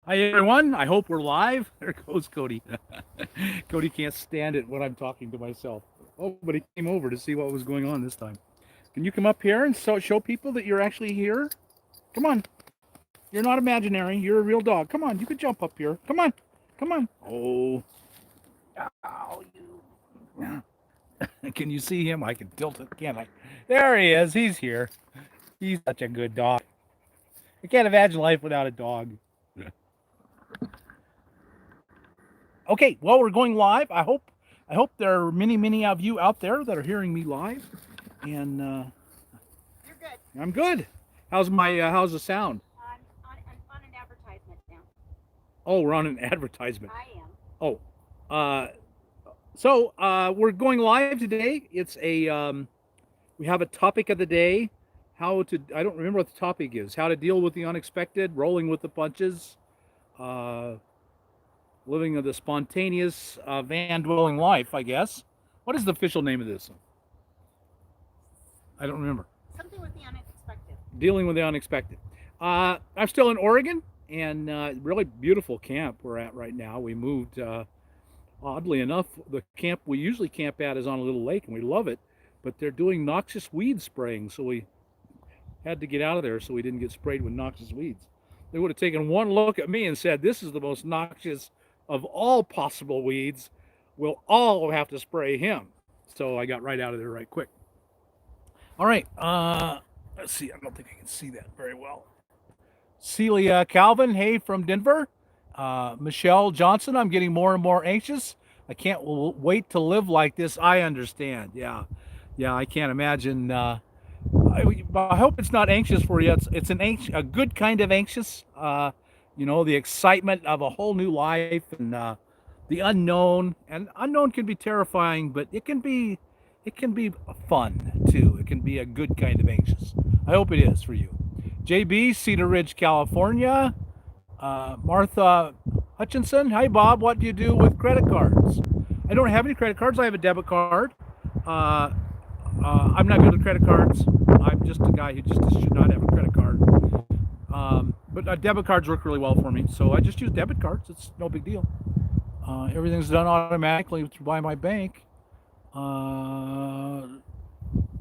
Hi, everyone. I hope we're live. There goes Cody. Cody can't stand it when I'm talking to myself. Oh, but he came over to see what was going on this time. Can you come up here and show people that you're actually here? Come on. You're not imaginary. You're a real dog. Come on. You could jump up here. Come on. Come on. Oh, ow, you. Can you see him? I can tilt it, can't I? There he is. He's here. He's such a good dog. I can't imagine life without a dog. Okay, well, we're going live. I hope there are many of you out there that are hearing me live, and You're good. I'm good. How's the sound? I'm on an advertisement now. Oh, we're on an advertisement. I am. Oh, uh, so we're going live today. We have a topic of the day. I don't remember what the topic is. How to deal with the unexpected, rolling with the punches, uh, living the spontaneous van dwelling life. I guess. What is the official name of this? I don't remember. Something with the unexpected. Dealing with the unexpected. I'm still in Oregon, and really beautiful camp we're at right now. We moved, oddly enough, the camp we usually camp at is on a little lake, and we love it. But they're doing noxious weed spraying, so we had to get out of there so we didn't get sprayed with noxious weeds. They would have taken one look at me and said, "This is the most noxious of all possible weeds. We'll all have to spray him." So I got right out of there right quick. All right. Let's see. I don't think I can see that very well. Celia Calvin, hey, from Denver. Michelle Johnson, I'm getting more and more anxious. I can't wait to live like this. I understand. Yeah. Yeah, I can't imagine. I hope it's not anxious for you. It's a good kind of anxious. The excitement of a whole new life and the unknown. And unknown can be terrifying, but it can be fun too. It can be a good kind of anxious. I hope it is for you. JB, Cedar Ridge, California. Martha Hutchinson. Hi, Bob. What do you do with credit cards? I don't have any credit cards. I have a debit card. Uh, I'm not good at credit cards. I'm just a guy who just should not have a credit card. But debit cards work really well for me, so I just use debit cards. It's no big deal. Everything's done automatically by my bank. Uh,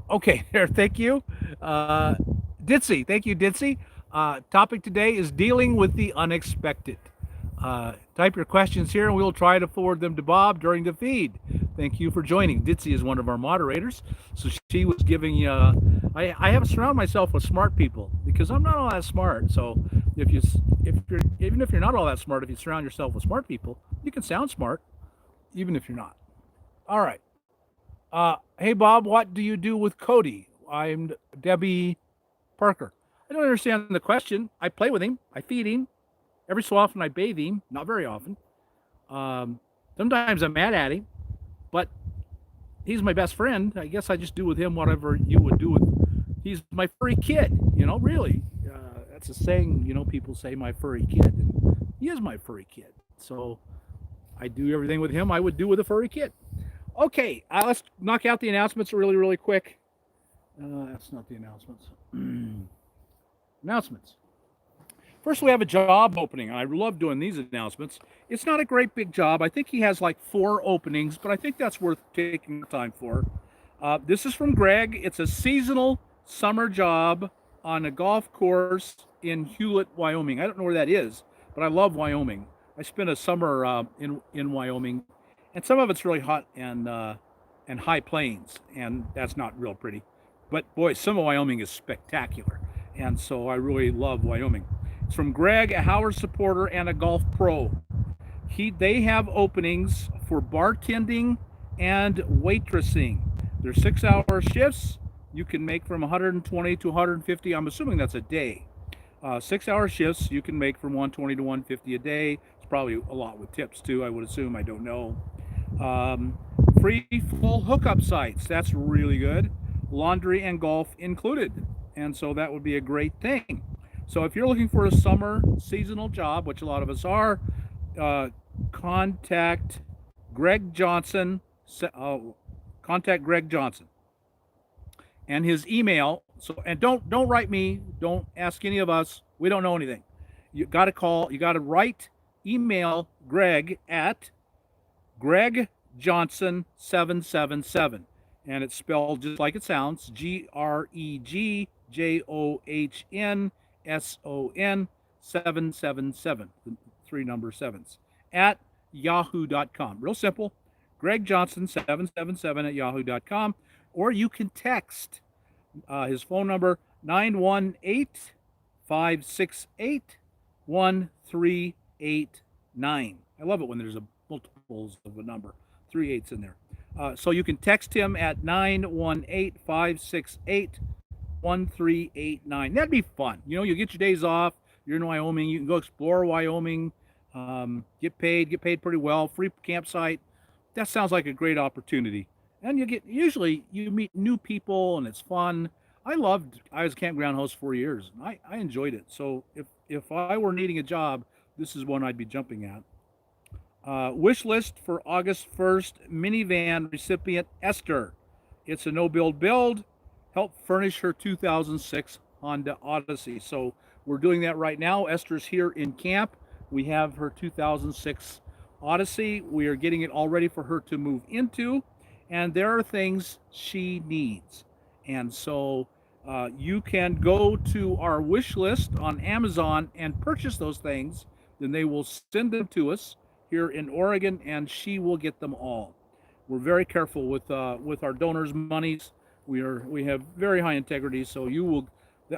okay, there. Thank you, Ditzy. Thank you, Ditzy. Topic today is dealing with the unexpected. Type your questions here, and we'll try to forward them to Bob during the feed. Thank you for joining. Ditzy is one of our moderators, so she was giving you. I have to surround myself with smart people because I'm not all that smart. So even if you're not all that smart, if you surround yourself with smart people, you can sound smart, even if you're not. All right. Hey Bob, what do you do with Cody? I'm Debbie Parker. I don't understand the question. I play with him. I feed him. Every so often I bathe him. Not very often. Sometimes I'm mad at him, but he's my best friend. I guess I just do with him whatever you would do with. He's my furry kid. Really. That's a saying. People say my furry kid, and he is my furry kid. So I do everything with him I would do with a furry kid. Okay, let's knock out the announcements really quick. That's not the announcements. Announcements. First, we have a job opening. I love doing these announcements. It's not a great big job. I think he has like 4 openings, but I think that's worth taking the time for. This is from Greg. It's a seasonal summer job on a golf course in Hewlett, Wyoming. I don't know where that is, but I love Wyoming. I spent a summer in Wyoming, and some of it's really hot and high plains, and that's not real pretty. But boy, some of Wyoming is spectacular, and so I really love Wyoming. It's from Greg, a Howard supporter and a golf pro. They have openings for bartending and waitressing. They're 6-hour shifts. You can make from 120 to 150. I'm assuming that's a day. 6-hour shifts. You can make from 120 to 150 a day. It's probably a lot with tips too. I would assume. I don't know. Um, Free full hookup sites. That's really good. Laundry and golf included. And so that would be a great thing. So if you're looking for a summer seasonal job, which a lot of us are, uh, contact Greg Johnson. Contact Greg Johnson and his email. So and don't write me. Don't ask any of us. We don't know anything. You got to call, you got to email Greg at Greg Johnson 777. And it's spelled just like it sounds, GregJohnson 777, three number sevens, at yahoo.com. Real simple. Greg Johnson 777 at yahoo.com. Or you can text his phone number 918-568-1389. I love it when there's a multiples of a number, three eights in there. So you can text him at 918-568-1389. That'd be fun. You know, you get your days off. You're in Wyoming. You can go explore Wyoming. Get paid pretty well. Free campsite. That sounds like a great opportunity. And usually you meet new people and it's fun. I was a campground host for years. I enjoyed it. So if I were needing a job, this is one I'd be jumping at. Wish list for August 1st, minivan recipient Esther. It's a no-build. Help furnish her 2006 Honda Odyssey. So we're doing that right now. Esther's here in camp. We have her 2006 Odyssey. We are getting it all ready for her to move into. And there are things she needs. And so you can go to our wish list on Amazon and purchase those things. Then they will send them to us here in Oregon, and she will get them all. We're very careful with our donors' monies. We have very high integrity, so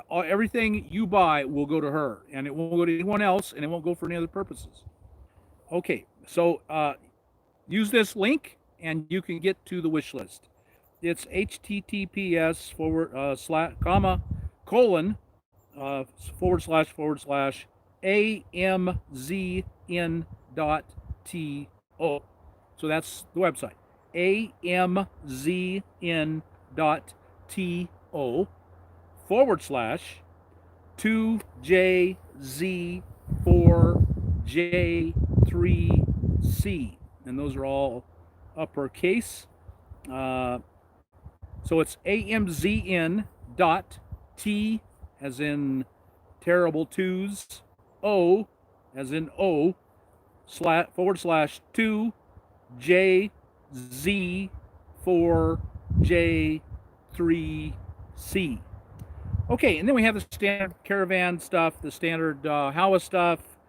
everything you buy will go to her, and it won't go to anyone else, and it won't go for any other purposes. Okay, so use this link, and you can get to the wish list. It's https amzn.to. So that's the website. amzn.to/2JZ4J3C. And those are all uppercase. So it's amzn dot T as in terrible twos, O as in O, /2 JZ4 J3C. Okay, and then we have the standard caravan stuff, the standard Howa stuff.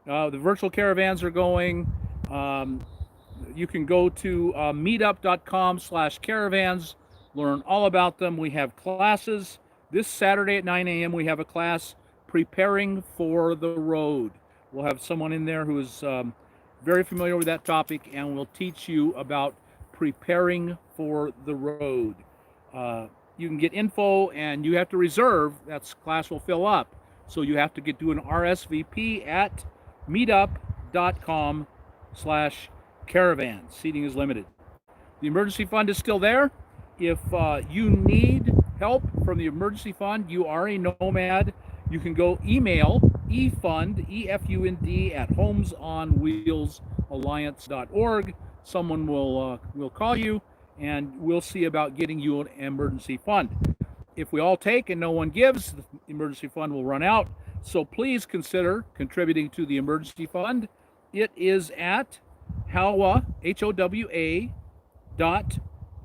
The virtual caravans are going. You can go to meetup.com/caravans, learn all about them. We have classes. This Saturday at 9 a.m. we have a class, Preparing for the Road. We'll have someone in there who is very familiar with that topic and will teach you about preparing for the road. You can get info and you have to reserve. That class will fill up. So you have to do an RSVP at meetup.com/caravan. Seating is limited. The emergency fund is still there. If you need help from the emergency fund, you are a nomad, you can go email efund, EFUND, at homesonwheelsalliance.org. Someone will call you, and we'll see about getting you an emergency fund. If we all take and no one gives, the emergency fund will run out. So please consider contributing to the emergency fund. It is at Howa, HOWA,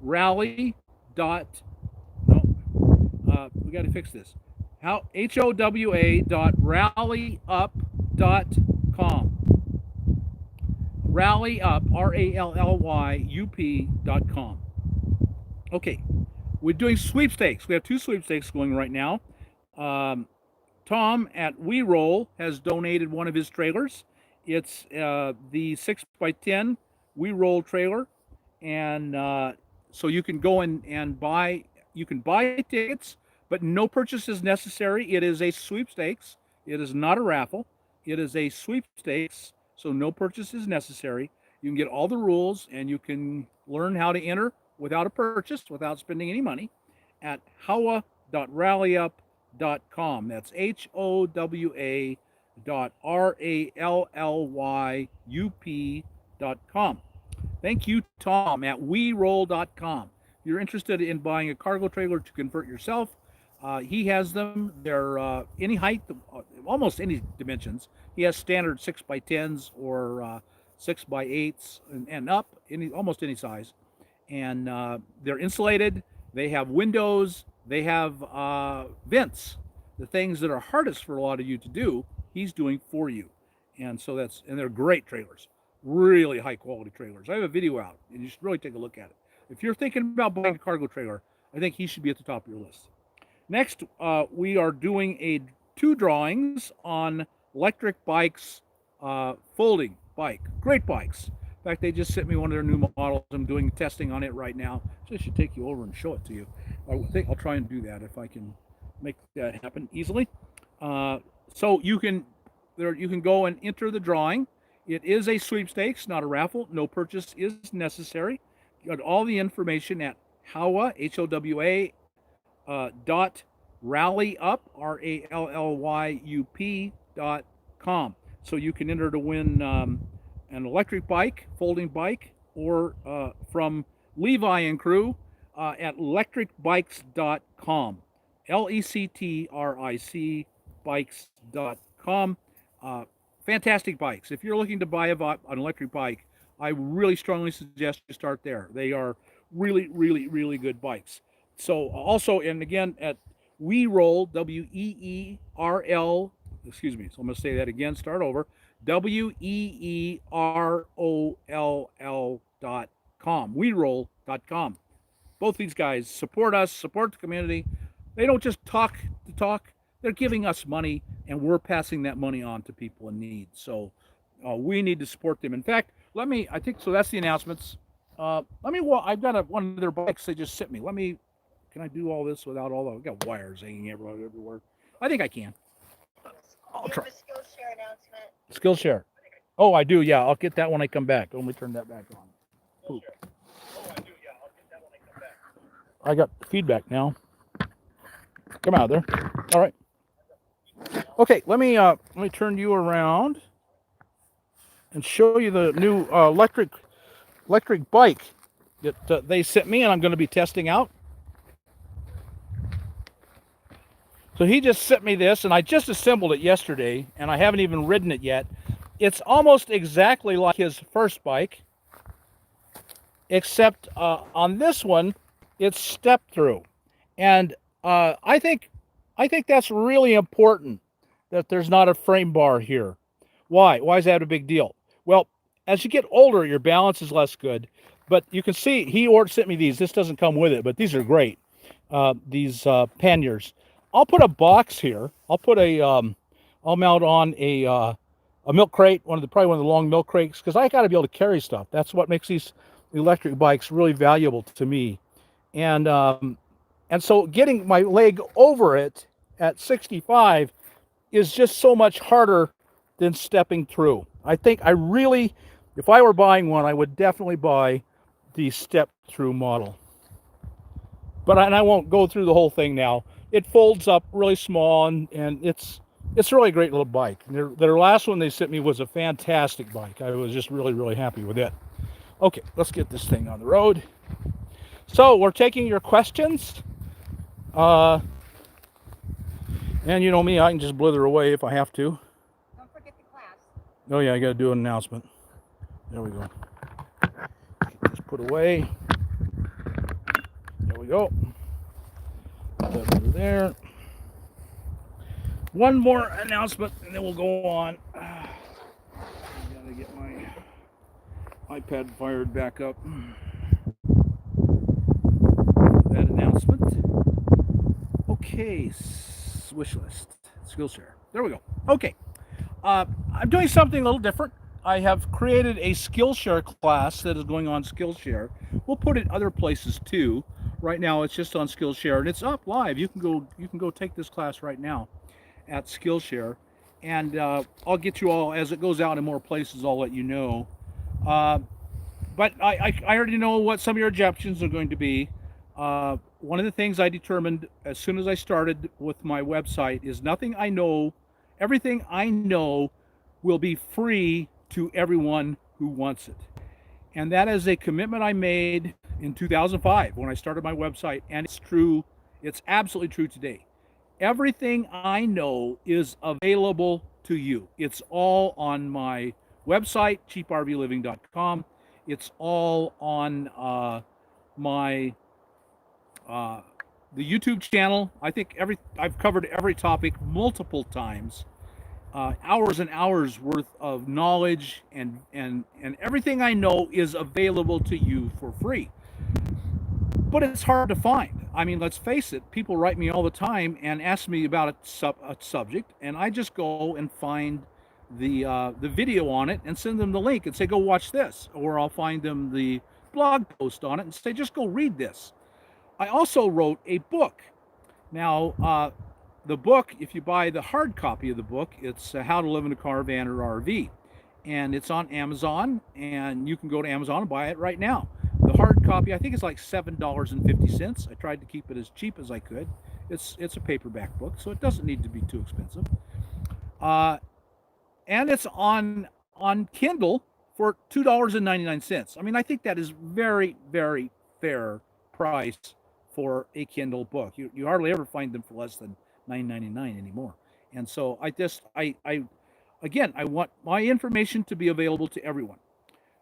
.rally. We got to fix this. HOWA.rallyup.com. Rallyup, RALLYUP.com. Okay, we're doing sweepstakes. We have two sweepstakes going right now. Tom at We Roll has donated one of his trailers. It's the 6x10 We Roll trailer, and so you can go and buy. You can buy tickets, but no purchase is necessary. It is a sweepstakes. It is not a raffle. It is a sweepstakes, so no purchase is necessary. You can get all the rules, and you can learn how to enter without a purchase, without spending any money, at howa.rallyup.com. That's HOWA.RALLYUP.com. Thank you, Tom, at weroll.com. If you're interested in buying a cargo trailer to convert yourself, He has them. They're any height, almost any dimensions. He has standard 6x10s or 6x8s and up, almost any size. And they're insulated. They have windows. They have vents. The things that are hardest for a lot of you to do, he's doing for you. And so and they're great trailers, really high quality trailers. I have a video out, and you should really take a look at it. If you're thinking about buying a cargo trailer, I think he should be at the top of your list. Next, we are doing two drawings on electric bikes, folding bike. Great bikes. In fact, they just sent me one of their new models. I'm doing testing on it right now. So I should take you over and show it to you. I think I'll try and do that if I can make that happen easily. So you can go and enter the drawing. It is a sweepstakes, not a raffle. No purchase is necessary. You got all the information at HOWA, HOWA, dot rallyup, RALLYUP.com. So you can enter to win an electric bike, folding bike, or from Levi and crew at electricbikes.com. LECTRIC bikes.com. Fantastic bikes. If you're looking to buy an electric bike, I really strongly suggest you start there. They are really, really, really good bikes. So also, and again, at WeRoll, WEERL, excuse me, so I'm going to say that again, start over, WEEROLL.com, WeRoll.com. Both these guys support us, support the community. They don't just talk to talk, they're giving us money, and we're passing that money on to people in need. So we need to support them. In fact, I think, so that's the announcements. I've got one of their bikes they just sent me. Can I do all this without all the, I've got wires hanging everywhere. I think I can. I'll try. You have a Skillshare announcement. Skillshare. Oh, I do, yeah. I'll get that when I come back. Let me turn that back on. Ooh. Oh, I do, yeah. I'll get that when I come back. I got feedback now. Come out there. All right. Okay, let me turn you around and show you the new electric bike that they sent me, and I'm going to be testing out. So he just sent me this, and I just assembled it yesterday, and I haven't even ridden it yet. It's almost exactly like his first bike, except on this one, it's step through. And I think that's really important that there's not a frame bar here. Why? Why is that a big deal? Well, as you get older, your balance is less good. But you can see he sent me these. This doesn't come with it, but these are great. These panniers. I'll put a box here. I'll mount on a milk crate, probably one of the long milk crates, because I got to be able to carry stuff. That's what makes these electric bikes really valuable to me. And so getting my leg over it at 65 is just so much harder than stepping through. I think if I were buying one, I would definitely buy the step through model. But I won't go through the whole thing now. It folds up really small, and it's really a great little bike. Their last one they sent me was a fantastic bike. I was just really, really happy with it. Okay, let's get this thing on the road. So we're taking your questions. And you know me, I can just blither away if I have to. Don't forget the class. Oh yeah, I got to do an announcement. There we go. Get this put away. There we go. Put that over there. One more announcement, and then we'll go on. I gotta get my iPad fired back up. That announcement. Okay, wish list, Skillshare. There we go. Okay, I'm doing something a little different. I have created a Skillshare class that is going on Skillshare. We'll put it other places too. Right now, it's just on Skillshare, and it's up live. You can go take this class right now at Skillshare, and I'll get you all as it goes out in more places. I'll let you know. But I already know what some of your objections are going to be. One of the things I determined as soon as I started with my website is everything I know will be free to everyone who wants it. And that is a commitment I made in 2005 when I started my website, and it's true. It's absolutely true today. Everything I know is available to you. It's all on my website, cheaprvliving.com. It's all on my uh, the YouTube channel. I think I've covered every topic multiple times. Hours and hours worth of knowledge and everything I know is available to you for free. But it's hard to find. I mean, let's face it, people write me all the time and ask me about a subject, and I just go and find the video on it and send them the link and say, go watch this. Or I'll find them the blog post on it and say, just go read this. I also wrote a book. Now, the book, if you buy the hard copy of the book, it's How to Live in a Car, Van, or RV. And it's on Amazon, and you can go to Amazon and buy it right now. The hard copy, I think it's like $7.50. I tried to keep it as cheap as I could. It's a paperback book, so it doesn't need to be too expensive. Uh, and it's on Kindle for $2.99. I mean, I think that is very, very fair price for a Kindle book. You hardly ever find them for less than $9.99 anymore. And so I again, I want my information to be available to everyone.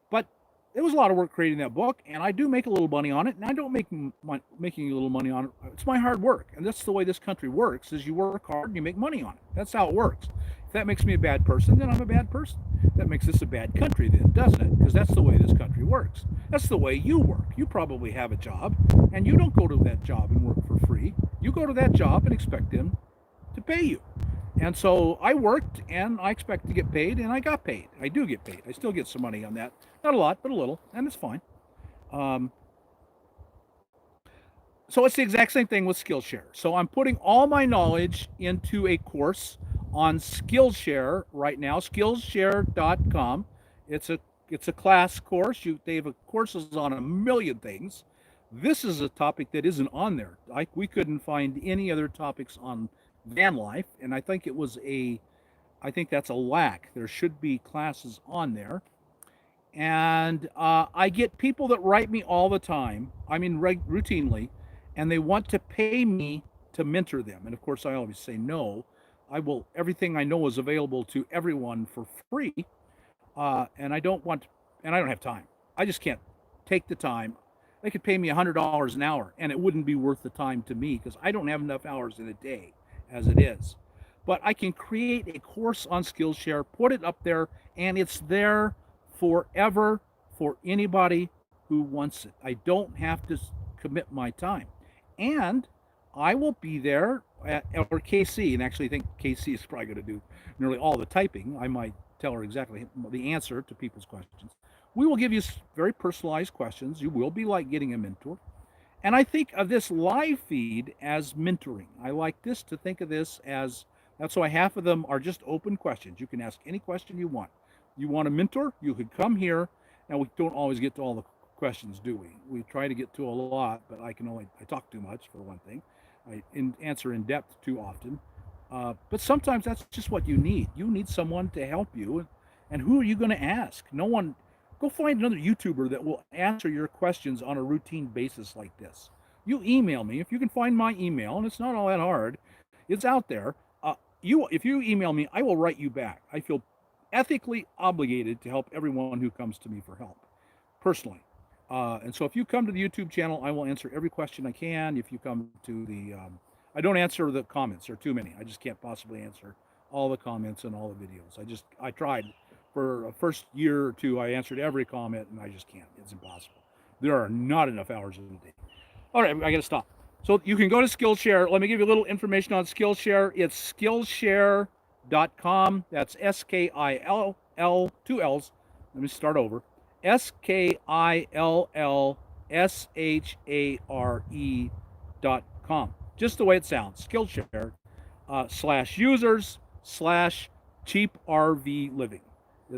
But it was a lot of work creating that book, and I do make a little money on it, and I don't make making a little money on it. It's my hard work, and that's the way this country works: is you work hard and you make money on it. That's how it works. If that makes me a bad person, then I'm a bad person. That makes this a bad country, then, doesn't it? Because that's the way this country works. That's the way you work. You probably have a job, and you don't go to that job and work for free. You go to that job and expect them to pay you. And so I worked and I expect to get paid, and I got paid. I do get paid. I still get some money on that. Not a lot, but a little, and it's fine. Um, so it's the exact same thing with Skillshare. So I'm putting all my knowledge into a course on Skillshare right now, skillshare.com. It's a class course. They have courses on a million things. This is a topic that isn't on there. We couldn't find any other topics on van life, and I think that's a lack. There should be classes on there. And I get people that write me all the time, I mean, routinely, and they want to pay me to mentor them. And of course, I always say no. Everything I know is available to everyone for free. And I don't want, and I don't have time. I just can't take the time. They could pay me $100 an hour, and it wouldn't be worth the time to me because I don't have enough hours in a day as it is. But I can create a course on Skillshare, put it up there, and it's there forever for anybody who wants it. I don't have to commit my time. And I will be there or KC, and actually I think KC is probably going to do nearly all the typing. I might tell her exactly the answer to people's questions. We will give you very personalized questions. You will be like getting a mentor. And I think of this live feed as mentoring. I like this to think of this as that's why half of them are just open questions. You can ask any question you want. You want a mentor? You could come here. Now, we don't always get to all the questions, do we? We try to get to a lot, but I talk too much, for one thing. Answer in depth too often. But sometimes that's just what you need. You need someone to help you. And who are you going to ask? No one. Go find another YouTuber that will answer your questions on a routine basis like this. You email me. If you can find my email, and it's not all that hard, it's out there. If you email me, I will write you back. I feel ethically obligated to help everyone who comes to me for help, personally. And so if you come to the YouTube channel, I will answer every question I can. If you come to I don't answer the comments. There are too many. I just can't possibly answer all the comments and all the videos. I tried. For a first year or two, I answered every comment, and I just can't. It's impossible. There are not enough hours in the day. All right, I got to stop. So you can go to Skillshare. Let me give you a little information on Skillshare. It's skillshare.com. That's SKILL, two L's. Let me start over. SKILLSHARE.com. Just the way it sounds. Skillshare /users/cheap RV living.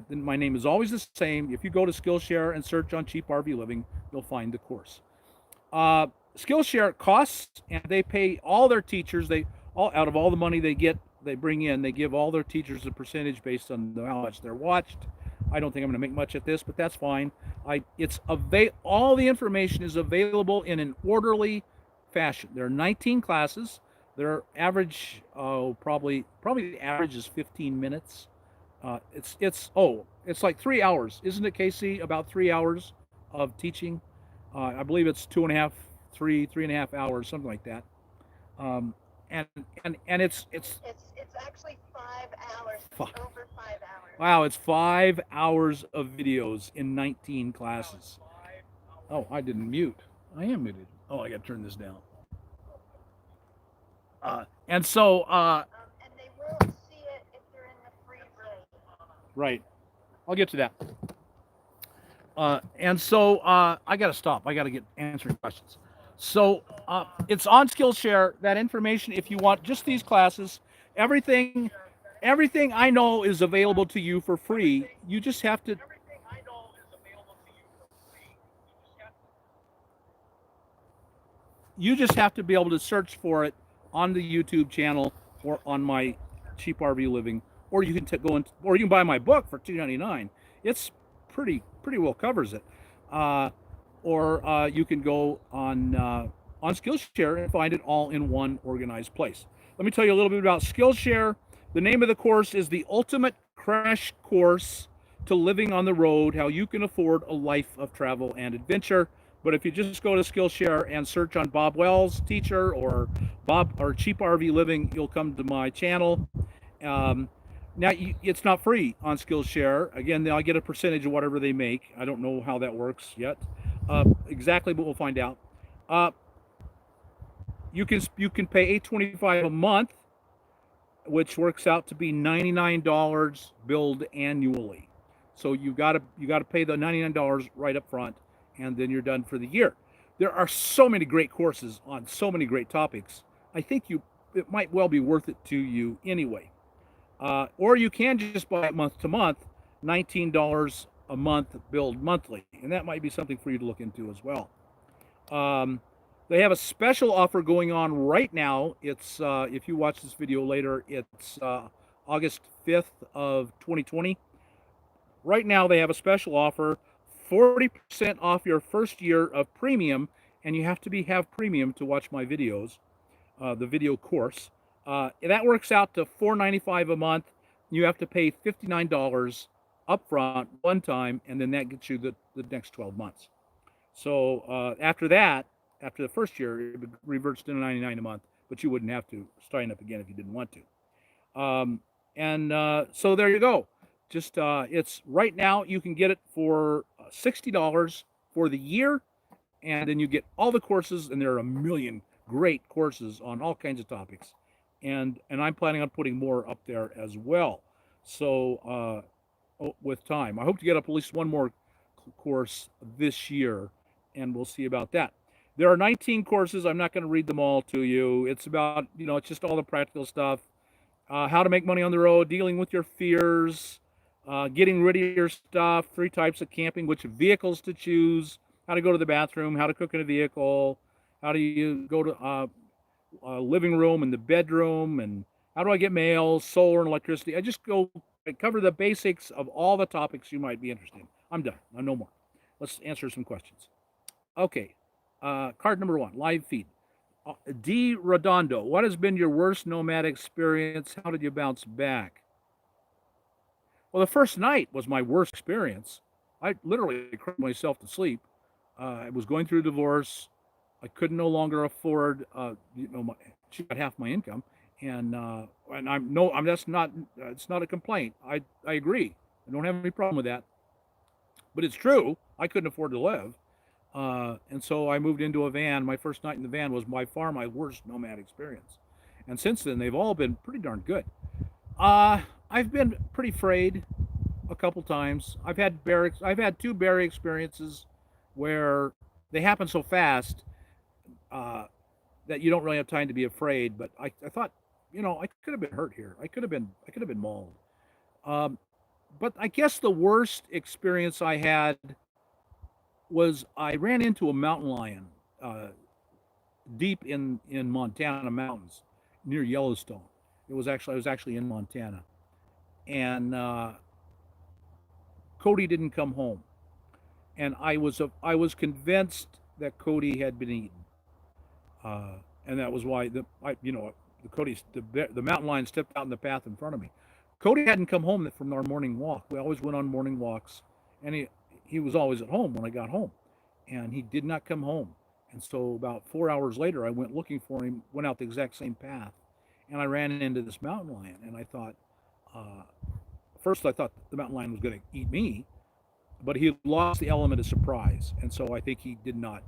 My name is always the same. If you go to Skillshare and search on cheap RV living, you'll find the course. Skillshare costs, and they pay all their teachers. Out of all the money they bring in, they give all their teachers a percentage based on how much they're watched. I don't think I'm going to make much at this, but that's fine. All the information is available in an orderly fashion. There are 19 classes. Their average, probably the average is 15 minutes. It's like 3 hours, isn't it, Casey? About 3 hours of teaching. I believe it's two and a half, 3.5 hours, something like that. Um, and and It's actually 5 hours. It's fi- over 5 hours. wow, it's 5 hours of videos in 19 classes. Oh, I didn't mute. I am muted. Oh, I got to turn this down. And so, And they will see it if you're in the free room. right, I'll get to that. And so I got to stop. I got to get answering questions. So it's on Skillshare. That information, if you want just these classes, everything, everything I know is available to you for free. You just have to be able to search for it on the YouTube channel or on my cheap RV living, or you can go in, or you can buy my book for $2.99. It's pretty well covers it. Uh, or you can go on Skillshare and find it all in one organized place. Let me tell you a little bit about Skillshare. The name of the course is the Ultimate Crash Course to Living on the Road: How You Can Afford a Life of Travel and Adventure. But if you just go to Skillshare and search on Bob Wells Teacher or Bob or Cheap RV Living, you'll come to my channel. Um, Now, it's not free on Skillshare. Again, they'll get a percentage of whatever they make. I don't know how that works yet, exactly, but we'll find out. Uh, you can pay $8.25 a month, which works out to be $99 billed annually. So you got to pay the $99 right up front, and then you're done for the year. There are so many great courses on so many great topics. I think it might well be worth it to you anyway. Or you can just buy it month to month, $19 a month billed monthly, and that might be something for you to look into as well. Um, they have a special offer going on right now. It's if you watch this video later, it's August 5th of 2020. Right now they have a special offer, 40% off your first year of premium, and you have to have premium to watch my videos, the video course. That works out to $4.95 a month. You have to pay $59 upfront one time, and then that gets you the next 12 months. So after that, after the first year, it reverts to $99 a month, but you wouldn't have to sign up again if you didn't want to. And so there you go. Just it's right now you can get it for $60 for the year, and then you get all the courses, and there are a million great courses on all kinds of topics, and I'm planning on putting more up there as well. So with time, I hope to get up at least one more course this year, and we'll see about that. There are 19 courses. I'm not going to read them all to you. It's about, it's just all the practical stuff, how to make money on the road, dealing with your fears, getting rid of your stuff, 3 types of camping, which vehicles to choose, how to go to the bathroom, how to cook in a vehicle, how do you go to living room and the bedroom, and how do I get mail, solar and electricity. I cover the basics of all the topics you might be interested in. I'm done. No more. Let's answer some questions. Okay. Card number 1, live feed. D. Redondo, what has been your worst Nomad experience? How did you bounce back? Well, the first night was my worst experience. I literally cried myself to sleep. I was going through a divorce. I could no longer afford, she got half my income, and I'm no, I'm that's not, it's not a complaint. I agree. I don't have any problem with that, but it's true. I couldn't afford to live, and so I moved into a van. My first night in the van was by far my worst Nomad experience, and since then they've all been pretty darn good. I've been pretty afraid a couple times. I've had 2 bear experiences where they happen so fast uh, that you don't really have time to be afraid. But I thought, I could have been hurt here. I could have been mauled. Um, but I guess the worst experience I had was I ran into a mountain lion deep in Montana mountains near Yellowstone. I was actually in Montana, and Cody didn't come home, and I was convinced that Cody had been eaten, and that was why the mountain lion stepped out in the path in front of me. Cody hadn't come home from our morning walk. We always went on morning walks, and he was always at home when I got home, and he did not come home. And so about 4 hours later, I went looking for him, went out the exact same path, and I ran into this mountain lion. And I thought, uh, first I thought the mountain lion was going to eat me, but he lost the element of surprise, and so I think he did not.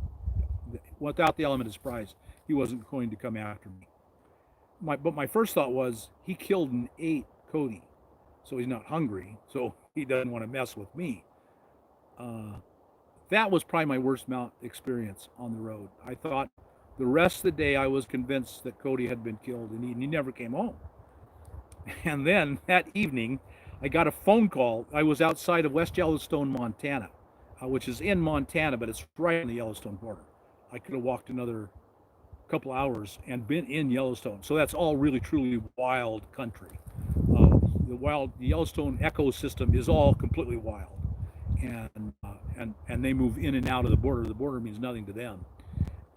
Without the element of surprise, he wasn't going to come after me. But my first thought was he killed and ate Cody, so he's not hungry, so he doesn't want to mess with me. Uh, that was probably my worst mount experience on the road. I thought the rest of the day I was convinced that Cody had been killed and he never came home. And then that evening, I got a phone call. I was outside of West Yellowstone, Montana, which is in Montana, but it's right on the Yellowstone border. I could have walked another couple hours and been in Yellowstone. So that's all really, truly wild country. The Yellowstone ecosystem is all completely wild, and they move in and out of the border. The border means nothing to them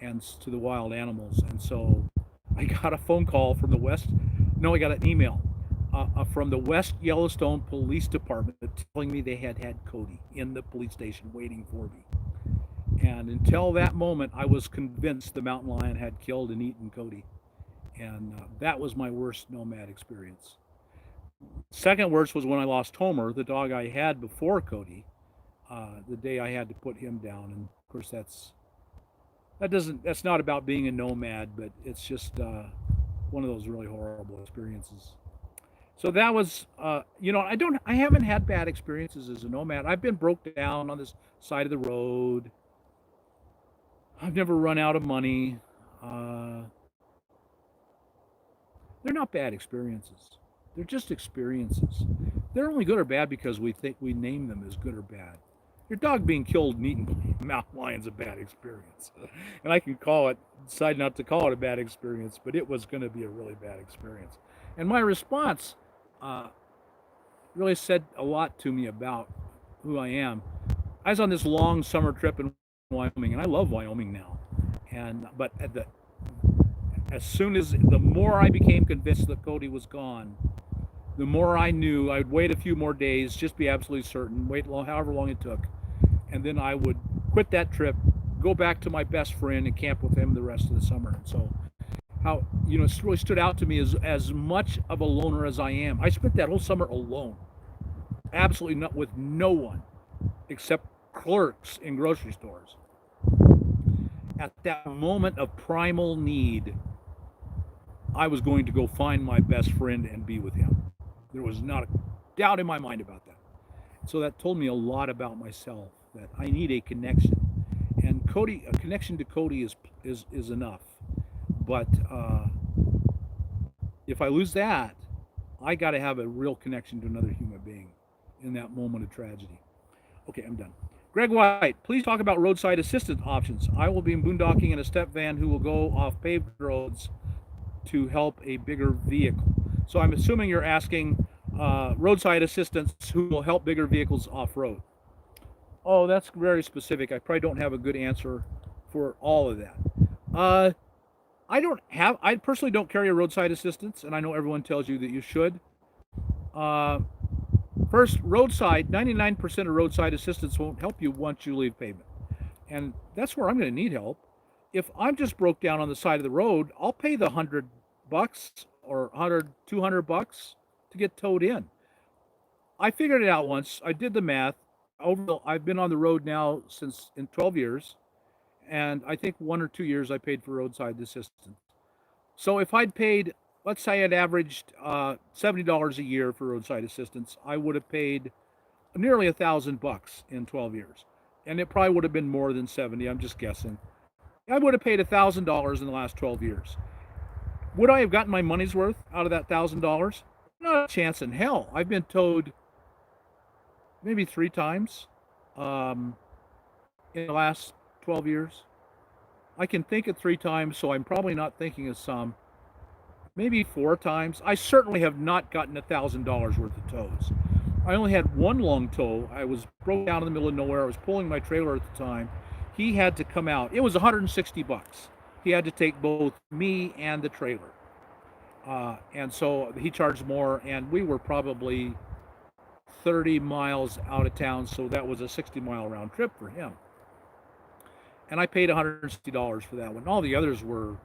and to the wild animals. And so I got a phone call from the West. No, I got an email from the West Yellowstone Police Department telling me they had Cody in the police station waiting for me. And until that moment, I was convinced the mountain lion had killed and eaten Cody. And that was my worst Nomad experience. Second worst was when I lost Homer, the dog I had before Cody, the day I had to put him down. And of course, that's not about being a nomad, but it's just one of those really horrible experiences. So that was, I haven't had bad experiences as a nomad. I've been broke down on this side of the road. I've never run out of money. Uh, they're not bad experiences. They're just experiences. They're only good or bad because we think we name them as good or bad. Your dog being killed and eaten by a mountain lion's a bad experience. And I can decide not to call it a bad experience, but it was going to be a really bad experience. And my response uh, really said a lot to me about who I am. I was on this long summer trip in Wyoming, and I love Wyoming now. But as soon as the more I became convinced that Cody was gone, the more I knew I'd wait a few more days, just be absolutely certain, however long it took, and then I would quit that trip, go back to my best friend, and camp with him the rest of the summer. And so, it really stood out to me as much of a loner as I am. I spent that whole summer alone, absolutely not with no one except clerks in grocery stores. At that moment of primal need, I was going to go find my best friend and be with him. There was not a doubt in my mind about that. So that told me a lot about myself, that I need a connection, and a connection to Cody is enough. But if I lose that, I got to have a real connection to another human being in that moment of tragedy. Okay, I'm done. Greg White, please talk about roadside assistance options. I will be boondocking in a step van who will go off paved roads to help a bigger vehicle. So I'm assuming you're asking roadside assistance who will help bigger vehicles off road. Oh, that's very specific. I probably don't have a good answer for all of that. Uh, I personally don't carry a roadside assistance, and I know everyone tells you that you should. Uh, First, 99% of roadside assistance won't help you once you leave pavement. And that's where I'm going to need help. If I'm just broke down on the side of the road, I'll pay the $100 or 100, $200 to get towed in. I figured it out once. I did the math. I've been on the road now in 12 years, and I think 1 or 2 years I paid for roadside assistance. So if I'd paid, let's say I'd averaged $70 a year for roadside assistance, I would have paid nearly $1,000 in 12 years, and it probably would have been more than 70. I'm just guessing. I would have paid $1,000 in the last 12 years. Would I have gotten my money's worth out of that $1,000? Not a chance in hell. I've been towed maybe 3 times um, in the last 12 years. I can think of 3 times, so I'm probably not thinking of some. Maybe 4 times. I certainly have not gotten $1,000 worth of tows. I only had one long tow. I was broke down in the middle of nowhere. I was pulling my trailer at the time. He had to come out. It was $160. He had to take both me and the trailer. And so he charged more, and we were probably 30 miles out of town, so that was a 60-mile round trip for him. And I paid $160 for that one. All the others were,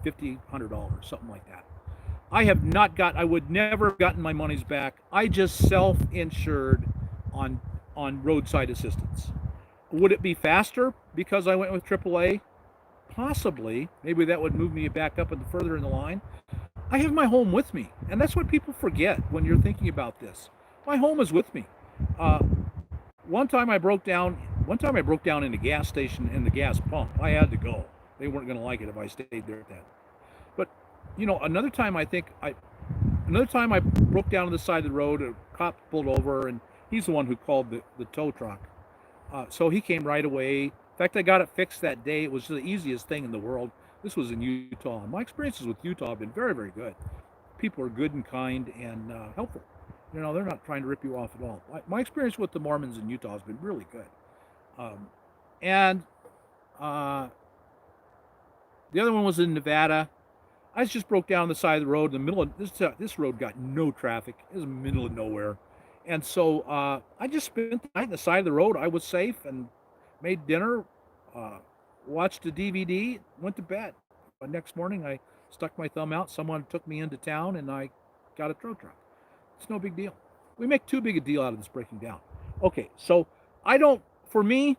$50, $100, something like that. I have not got. I would never have gotten my monies back. I just self-insured on roadside assistance. Would it be faster because I went with AAA? Possibly. Maybe that would move me back up and further in the line. I have my home with me, and that's what people forget when you're thinking about this. My home is with me. Uh, one time I broke down. One time I broke down in a gas station in the gas pump. I had to go. They weren't going to like it if I stayed there at that. But another time another time I broke down on the side of the road. A cop pulled over, and he's the one who called the tow truck. So he came right away. In fact, I got it fixed that day. It was the easiest thing in the world. This was in Utah. My experiences with Utah have been very, very good. People are good and kind and helpful. They're not trying to rip you off at all. My experience with the Mormons in Utah has been really good. And uh, the other one was in Nevada. I just broke down the side of the road in the middle of this road got no traffic. It was in the middle of nowhere. And so I just spent the night on the side of the road. I was safe and made dinner, uh, watched a DVD, went to bed. But next morning, I stuck my thumb out. Someone took me into town, and I got a tow truck. It's no big deal. We make too big a deal out of this breaking down. Okay, so I don't, for me,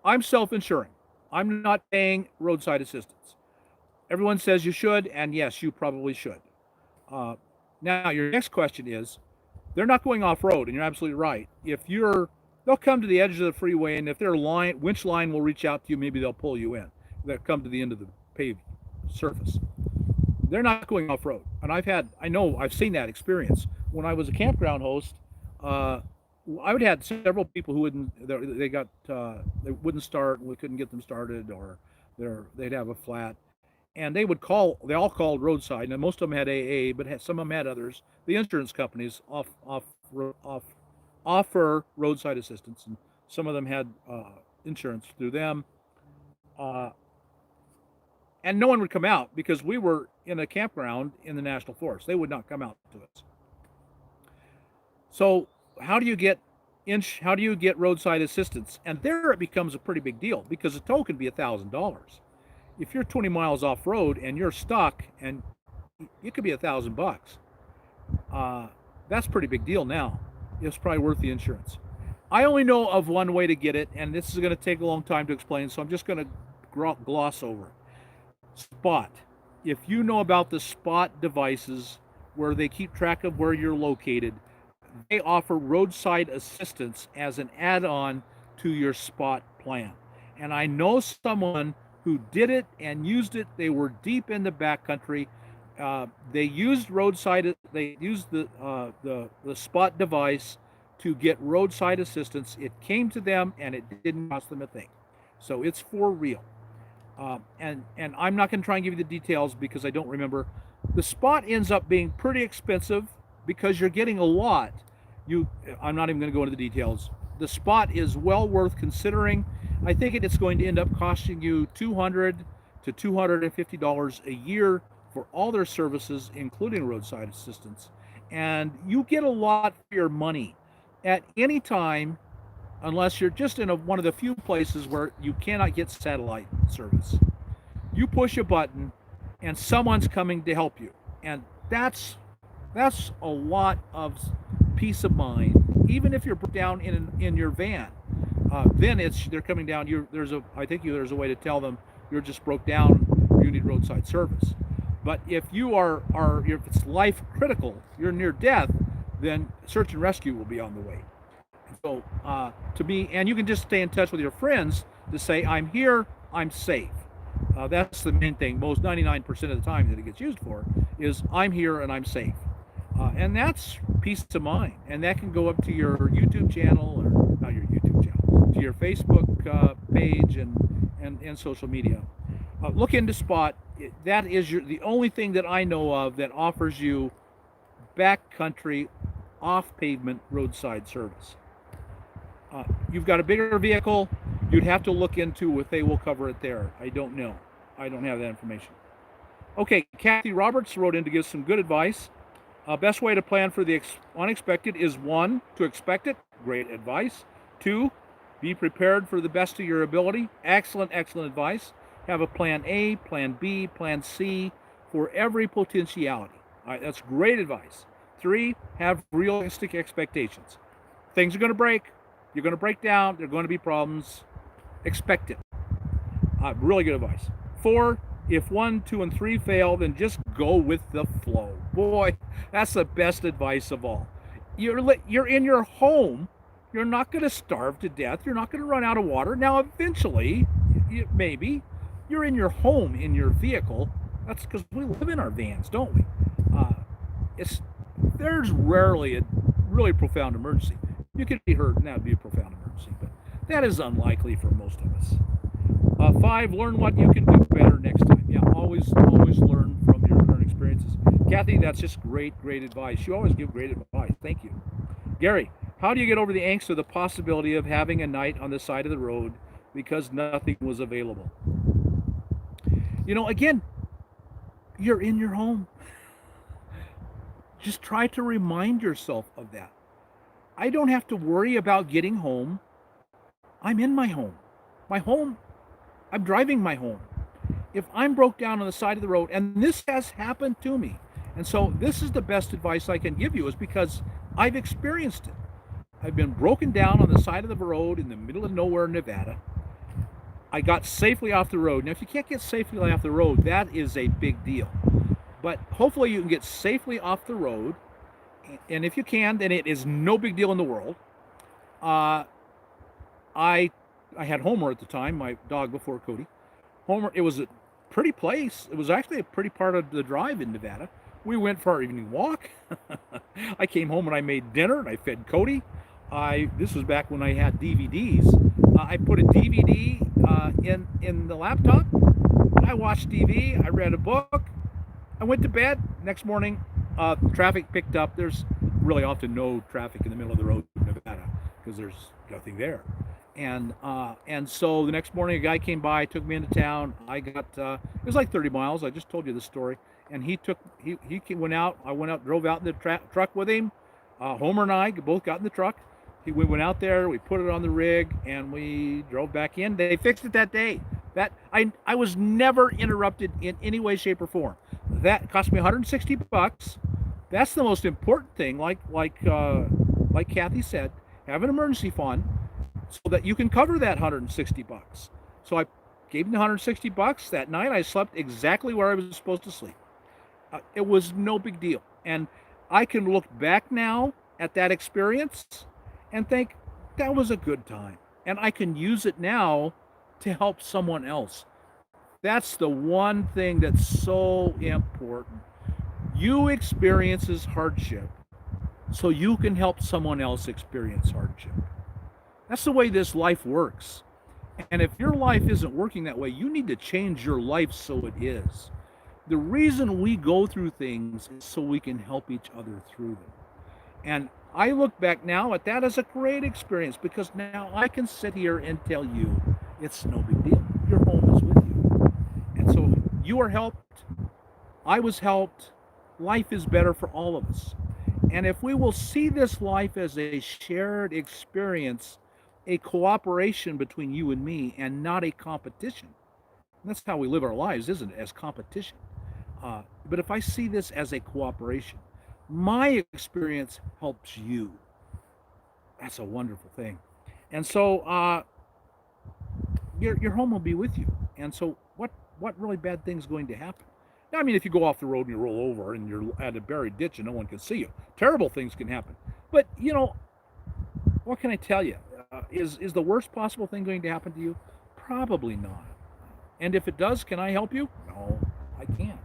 I'm self-insuring. I'm not paying roadside assistance. Everyone says you should, and yes, you probably should. Uh, Now, your next question is, they're not going off road, and you're absolutely right. They'll come to the edge of the freeway, and if their winch line will reach out to you, maybe they'll pull you in. They'll come to the end of the paved surface. They're not going off road, and I've seen that experience. When I was a campground host, uh, I would have several people who they wouldn't start, and we couldn't get them started, or they'd have a flat, and they all called roadside, and most of them had AA, but some of them had others. The insurance companies off offer roadside assistance, and some of them had insurance through them, uh, and no one would come out because we were in a campground in the national forest. They would not come out to us. So how do you get roadside assistance? And there it becomes a pretty big deal because a tow can be $1,000. If you're 20 miles off road and you're stuck, and it could be $1,000. That's a pretty big deal now. It's probably worth the insurance. I only know of one way to get it, and this is going to take a long time to explain, so I'm just going to gloss over it. Spot. If you know about the Spot devices where they keep track of where you're located, they offer roadside assistance as an add-on to your Spot plan. And I know someone who did it and used it. They were deep in the backcountry. They used the Spot device to get roadside assistance. It came to them and it didn't cost them a thing. So it's for real. And I'm not going to try and give you the details because I don't remember. The Spot ends up being pretty expensive because you're getting a lot. I'm not even going to go into the details. The Spot is well worth considering. I think it's going to end up costing you $200 to $250 a year for all their services, including roadside assistance. And you get a lot for your money at any time, unless you're just in one of the few places where you cannot get satellite service. You push a button and someone's coming to help you. And that's a lot of peace of mind, even if you're down in your van. Then they're coming down. There's a way to tell them you're just broke down. You need roadside service. But if if it's life critical, you're near death, then search and rescue will be on the way. So to me, and you can just stay in touch with your friends to say, I'm here, I'm safe. That's the main thing. Most 99% of the time that it gets used for is I'm here and I'm safe. And that's peace of mind. And that can go up to your YouTube channel, or not your YouTube channel, to your Facebook page and social media. Look into Spot. That is the only thing that I know of that offers you backcountry, off-pavement roadside service. You've got a bigger vehicle, you'd have to look into if they will cover it there. I don't know. I don't have that information. Okay, Kathy Roberts wrote in to give some good advice. Best way to plan for the unexpected is one, to expect it. Great advice. Two, be prepared for the best of your ability. Excellent, excellent advice. Have a plan A, plan B, plan C for every potentiality. All right, that's great advice. Three, have realistic expectations. Things are going to break. You're going to break down. There are going to be problems. Expect it. Really good advice. Four, if one, two, and three fail, then just go with the flow. Boy, that's the best advice of all. You're in your home. You're not going to starve to death. You're not going to run out of water. Now, eventually, maybe, you're in your home, in your vehicle. That's because we live in our vans, don't we? Uh, it's There's rarely a really profound emergency. You could be hurt, and that would be a profound emergency, but that is unlikely for most of us. Five, learn what you can do better next time. Yeah, always learn from your current experiences. Kathy, that's just great advice. You always give great advice. Thank you. Gary, how do you get over the angst of the possibility of having a night on the side of the road because nothing was available? Again, you're in your home. Just try to remind yourself of that. I don't have to worry about getting home. I'm in my home. My home, I'm driving my home. If I'm broke down on the side of the road, and this has happened to me, and so this is the best advice I can give you, is because I've experienced it. I've been broken down on the side of the road in the middle of nowhere, Nevada. I got safely off the road. Now, if you can't get safely off the road, that is a big deal. But hopefully you can get safely off the road. And if you can, then it is no big deal in the world. I I had Homer at the time, my dog before Cody. Homer, it was a pretty place. It was actually a pretty part of the drive in Nevada. We went for our evening walk. I came home and I made dinner and I fed Cody. This was back when I had DVDs. I put a DVD in the laptop. I watched TV. I read a book. I went to bed. Next morning, traffic picked up. There's really often no traffic in the middle of the road in Nevada because there's nothing there. And so the next morning, a guy came by, took me into town. It was like 30 miles. I just told you the story. And he went out. I went out, drove out in the truck with him. Homer and I both got in the truck. We went out there. We put it on the rig, and we drove back in. They fixed it that day. I was never interrupted in any way, shape, or form. That cost me $160. That's the most important thing. Like Kathy said, have an emergency fund so that you can cover that $160. So I gave him the $160. That night I slept exactly where I was supposed to sleep. It was no big deal. And I can look back now at that experience and think that was a good time. And I can use it now to help someone else. That's the one thing that's so important. You experiences hardship so you can help someone else experience hardship. That's the way this life works. And if your life isn't working that way, you need to change your life so it is. The reason we go through things is so we can help each other through them. And I look back now at that as a great experience because now I can sit here and tell you it's no big deal. Your home is with you. And so you are helped. I was helped. Life is better for all of us. And if we will see this life as a shared experience, a cooperation between you and me, and not a competition. And that's how we live our lives, isn't it? As competition. But if I see this as a cooperation, my experience helps you. That's a wonderful thing. And so your home will be with you. And so what really bad thing's going to happen? Now, I mean, if you go off the road and you roll over and you're at a buried ditch and no one can see you, terrible things can happen. But, what can I tell you? Is the worst possible thing going to happen to you? Probably not. And if it does, can I help you? No, I can't.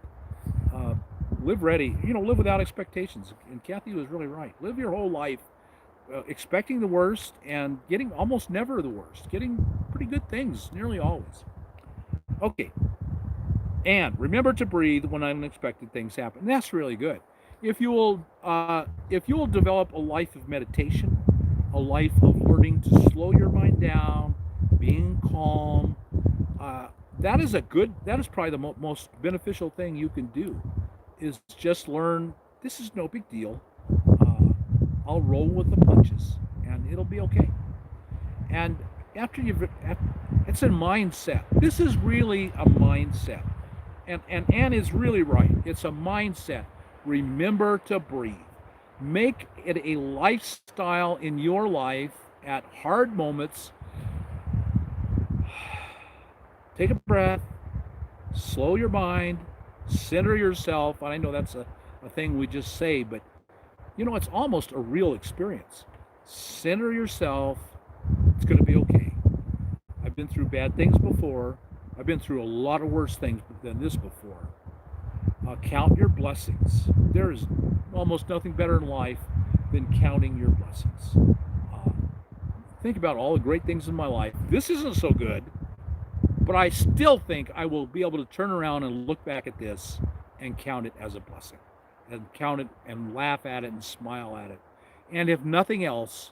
Live ready. Live without expectations. And Kathy was really right. Live your whole life expecting the worst and getting almost never the worst. Getting pretty good things nearly always. Okay. And remember to breathe when unexpected things happen. That's really good. If you will develop a life of meditation, a life of learning to slow your mind down, being calm, that is probably the most beneficial thing you can do is just learn this is no big deal. Uh, I'll roll with the punches and it'll be okay. And after you've, it's a mindset. This is really a mindset. And Ann is really right. It's a mindset. Remember to breathe. Make it a lifestyle in your life at hard moments. Take a breath, slow your mind, center yourself. I know that's a thing we just say, but it's almost a real experience. Center yourself. It's going to be okay. I've been through bad things before. I've been through a lot of worse things than this before. Count your blessings. There is almost nothing better in life than counting your blessings. Uh, think about all the great things in my life. This isn't so good, but I still think I will be able to turn around and look back at this and count it as a blessing, and count it and laugh at it and smile at it. And if nothing else,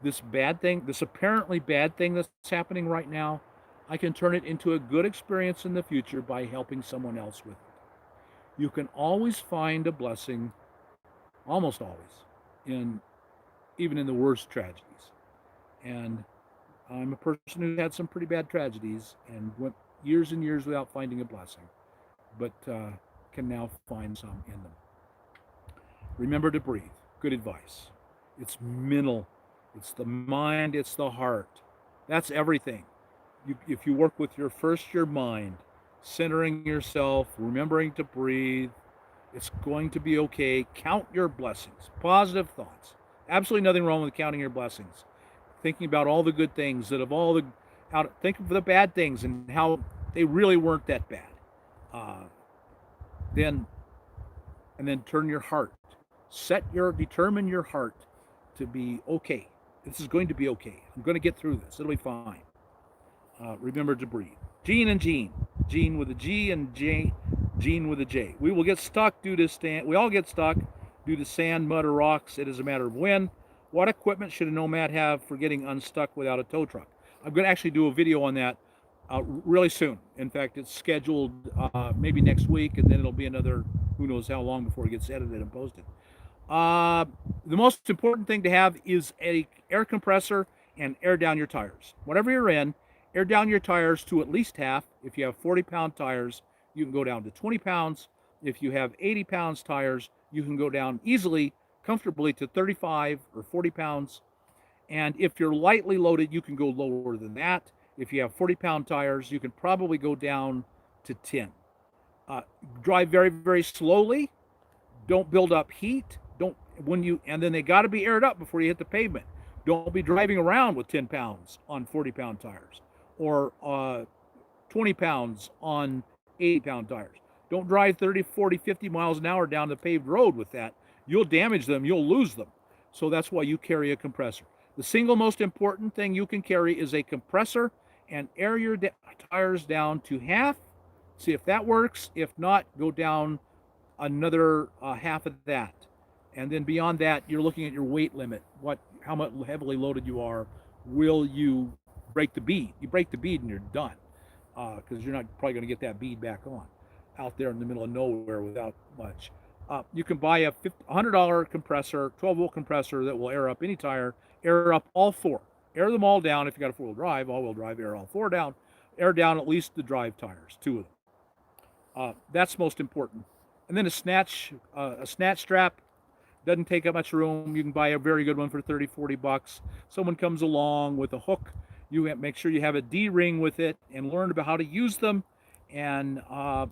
this bad thing, this apparently bad thing that's happening right now, I can turn it into a good experience in the future by helping someone else with it. You can always find a blessing, almost always, in even in the worst tragedies. And I'm a person who had some pretty bad tragedies and went years and years without finding a blessing, but can now find some in them. Remember to breathe. Good advice. It's mental, it's the mind, it's the heart. That's everything. If you work with your mind, centering yourself, remembering to breathe, it's going to be okay. Count your blessings, positive thoughts. Absolutely nothing wrong with counting your blessings. Thinking about all the good things that have all the out. Think of the bad things and how they really weren't that bad. Uh, then and then turn your heart. Determine your heart to be okay. This is going to be okay. I'm going to get through this. It'll be fine. Remember to breathe. Gene and Gene. Gene with a G and Gene with a J. We will get stuck due to we all get stuck due to sand, mud, or rocks. It is a matter of when. What equipment should a Nomad have for getting unstuck without a tow truck? I'm going to actually do a video on that really soon. In fact, it's scheduled maybe next week, and then it'll be another who knows how long before it gets edited and posted. The most important thing to have is a air compressor and air down your tires. Whatever you're in, air down your tires to at least half. If you have 40-pound tires, you can go down to 20 pounds. If you have 80 pounds tires, you can go down easily, comfortably to 35 or 40 pounds. And if you're lightly loaded, you can go lower than that. If you have 40-pound tires, you can probably go down to 10. Drive very, very slowly. Don't build up heat. And then they got to be aired up before you hit the pavement. Don't be driving around with 10 pounds on 40-pound tires or 20 pounds on 80-pound tires. Don't drive 30, 40, 50 miles an hour down the paved road with that. You'll damage them. You'll lose them. So that's why you carry a compressor. The single most important thing you can carry is a compressor, and air your tires down to half. See if that works. If not, go down another half of that. And then beyond that, you're looking at your weight limit. How much heavily loaded you are. Will you break the bead? You break the bead and you're done, because you're not probably going to get that bead back on out there in the middle of nowhere without much. You can buy a $100 compressor, 12-volt compressor that will air up any tire, air up all four. Air them all down if you got a four-wheel drive, all-wheel drive, air all four down. Air down at least the drive tires, two of them. That's most important. And then a snatch strap. Doesn't take up much room. You can buy a very good one for 30, 40 bucks. Someone comes along with a hook. You have, make sure you have a D-ring with it and learn about how to use them. And a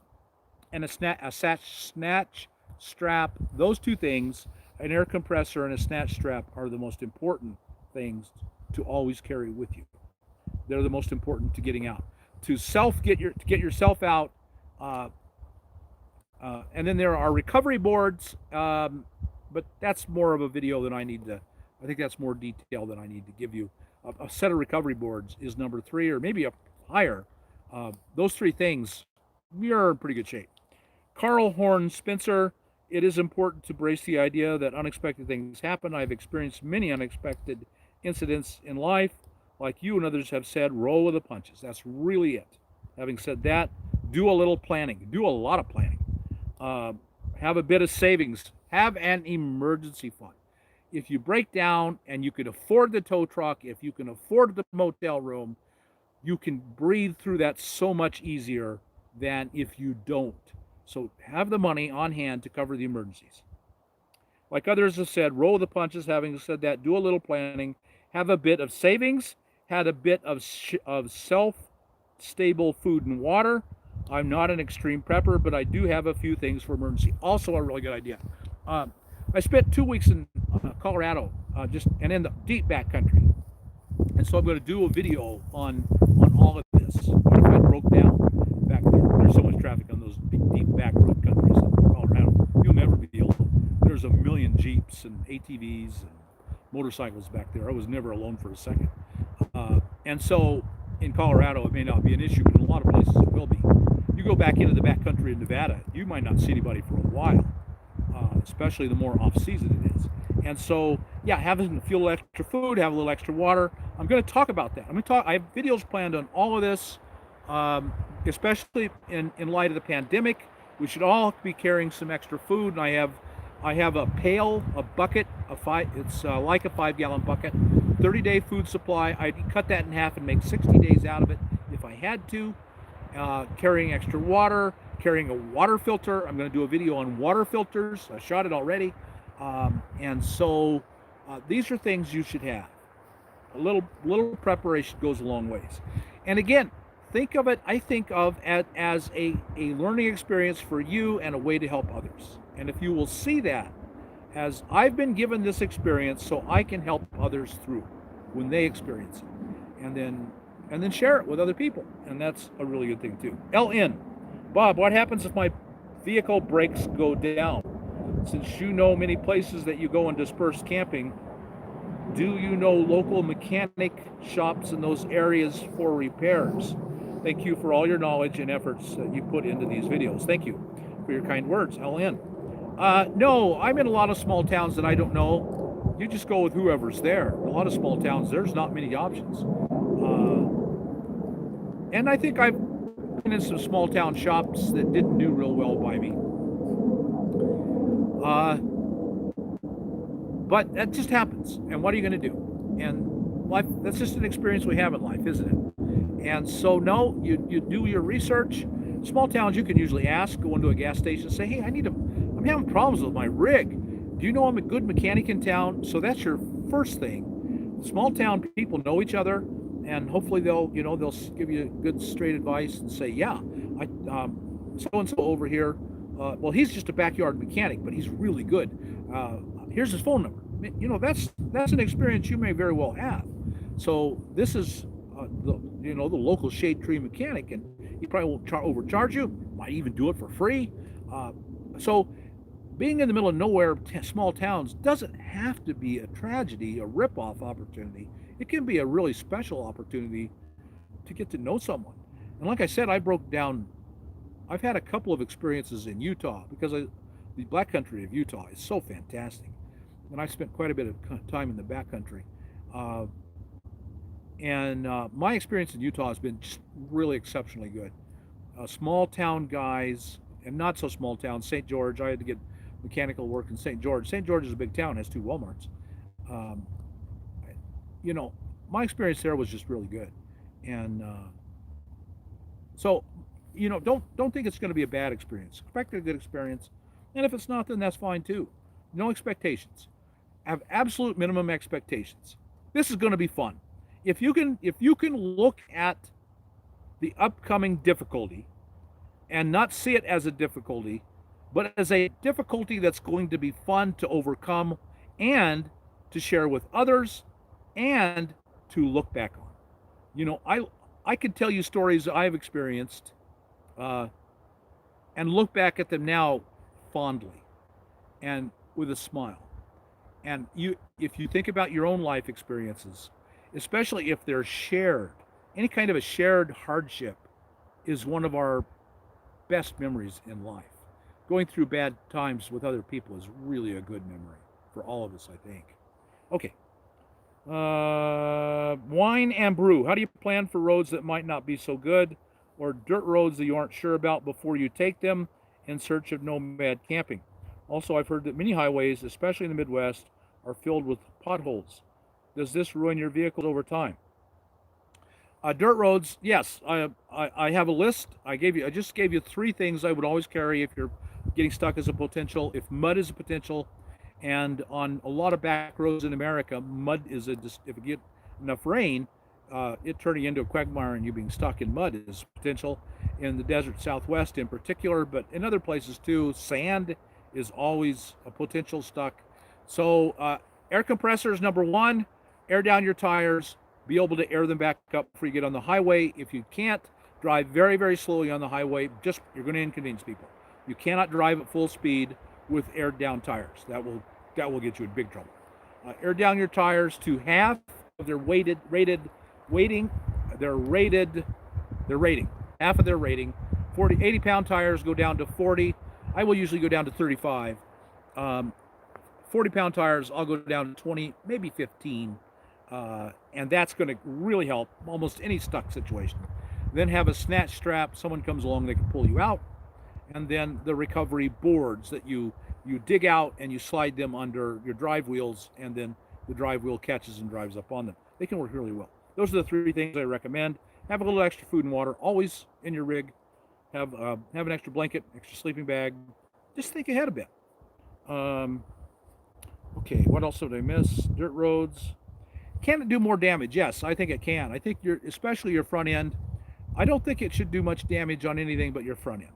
snatch strap. Those two things, an air compressor and a snatch strap, are the most important things to always carry with you. They're the most important to getting out. To get yourself out. And then there are recovery boards. But that's more of a video than I need to. I think that's more detail than I need to give you. A set of recovery boards is number 3, or maybe up higher. Those 3 things, you're in pretty good shape. Carl Horn Spencer, it is important to brace the idea that unexpected things happen. I've experienced many unexpected incidents in life. Like you and others have said, roll with the punches. That's really it. Having said that, do a little planning. Do a lot of planning. Uh, have a bit of savings. Have an emergency fund. If you break down and you can afford the tow truck, if you can afford the motel room, you can breathe through that so much easier than if you don't. So have the money on hand to cover the emergencies. Like others have said, roll the punches. Having said that, do a little planning, have a bit of savings, had a bit of self stable food and water. I'm not an extreme prepper, but I do have a few things for emergency. Also, a really good idea. Um, I spent 2 weeks in Colorado, just and in the deep back country, and so I'm going to do a video on all of this. What if I broke down back there? There's so much traffic on those deep back road countries in Colorado. You'll never be alone. There's a million Jeeps and ATVs and motorcycles back there. I was never alone for a second. And so in Colorado, it may not be an issue, but in a lot of places it will be. You go back into the back country in Nevada, you might not see anybody for a while, especially the more off season it is. And so, yeah, having a few extra food, have a little extra water. I'm going to talk about that. I'm going to talk. I have videos planned on all of this, especially in light of the pandemic. We should all be carrying some extra food, and I have a pail, a bucket, it's like a 5-gallon bucket, 30-day food supply. I'd cut that in half and make 60 days out of it if I had to. Carrying extra water, carrying a water filter. I'm going to do a video on water filters. I shot it already. And so these are things you should have. A little preparation goes a long ways. And again, I think of it as a learning experience for you and a way to help others. And if you will see that as I've been given this experience so I can help others through when they experience it. And then share it with other people. And that's a really good thing too. LN. Bob, what happens if my vehicle brakes go down? Since you know many places that you go and disperse camping, do you know local mechanic shops in those areas for repairs? Thank you for all your knowledge and efforts that you put into these videos. Thank you for your kind words, LN. No, I'm in a lot of small towns that I don't know. You just go with whoever's there. A lot of small towns, there's not many options. And I think I've been in some small town shops that didn't do real well by me. But that just happens. And what are you going to do? And life, that's just an experience we have in life, isn't it? And so, no, you do your research. Small towns, you can usually ask, go into a gas station, say, hey, I'm having problems with my rig. Do you know I'm a good mechanic in town? So that's your first thing. Small town people know each other, and hopefully they'll give you good straight advice and say, yeah, so-and-so over here, well, he's just a backyard mechanic, but he's really good. Here's his phone number. That's an experience you may very well have. So this is the local shade tree mechanic, and he probably won't overcharge you. Might even do it for free. So being in the middle of nowhere, small towns doesn't have to be a tragedy, a rip-off opportunity. It can be a really special opportunity to get to know someone. And like I said, I've had a couple of experiences in Utah because the black country of Utah is so fantastic. And I've spent quite a bit of time in the back country. And my experience in Utah has been just really exceptionally good. Small town guys, and not so small town, St. George, I had to get mechanical work in St. George. St. George is a big town, has 2 Walmarts. My experience there was just really good. And so, don't think it's going to be a bad experience. Expect a good experience. And if it's not, then that's fine too. No expectations. Have absolute minimum expectations. This is going to be fun. If you can look at the upcoming difficulty and not see it as a difficulty, but as a difficulty that's going to be fun to overcome and to share with others and to look back on. I could tell you stories I've experienced and look back at them now fondly and with a smile. And if you think about your own life experiences, especially if they're shared, any kind of a shared hardship is one of our best memories in life. Going through bad times with other people is really a good memory for all of us, I think. Okay. Wine and brew. How do you plan for roads that might not be so good? or dirt roads that you aren't sure about before you take them in search of nomad camping. Also, I've heard that many highways, especially in the Midwest, are filled with potholes. Does this ruin your vehicles over time? Dirt roads, yes. I have a list. I just gave you three things I would always carry if you're getting stuck as a potential. If mud is a potential, and on a lot of back roads in America, mud is if you get enough rain, it turning into a quagmire and you being stuck in mud is potential. In the desert Southwest, in particular, but in other places too, sand is always a potential stuck. So, air compressors number one, air down your tires, be able to air them back up before you get on the highway. If you can't, drive very, very slowly on the highway. Just you're going to inconvenience people. You cannot drive at full speed with aired down tires. That will get you in big trouble. Air down your tires to half of their weighting, their rating, half of their rating. 80-pound tires go down to 40. I will usually go down to 35. 40-pound tires, I'll go down to 20, maybe 15. And that's going to really help almost any stuck situation. Then have a snatch strap. Someone comes along, they can pull you out. And then the recovery boards that you dig out and you slide them under your drive wheels, and then the drive wheel catches and drives up on them. They can work really well. Those are the three things I recommend. Have a little extra food and water always in your rig. Have an extra blanket, extra sleeping bag. Just think ahead a bit. Okay, what else did I miss? Dirt roads. Can it do more damage? Yes, I think it can. I think especially your front end. I don't think it should do much damage on anything but your front end.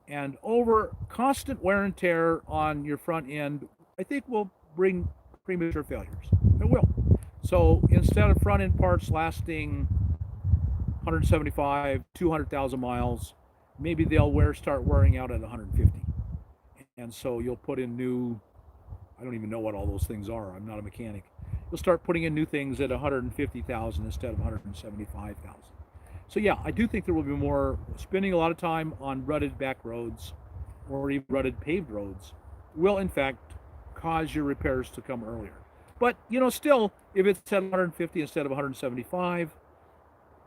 And over constant wear and tear on your front end, I think will bring premature failures. It will. So instead of front end parts lasting 175, 200,000 miles, maybe they'll start wearing out at 150. And so you'll put in new, I don't even know what all those things are. I'm not a mechanic. You'll start putting in new things at 150,000 instead of 175,000. So yeah, I do think there will be more spending a lot of time on rutted back roads or even rutted paved roads will in fact cause your repairs to come earlier. But still, if it's at 150 instead of 175,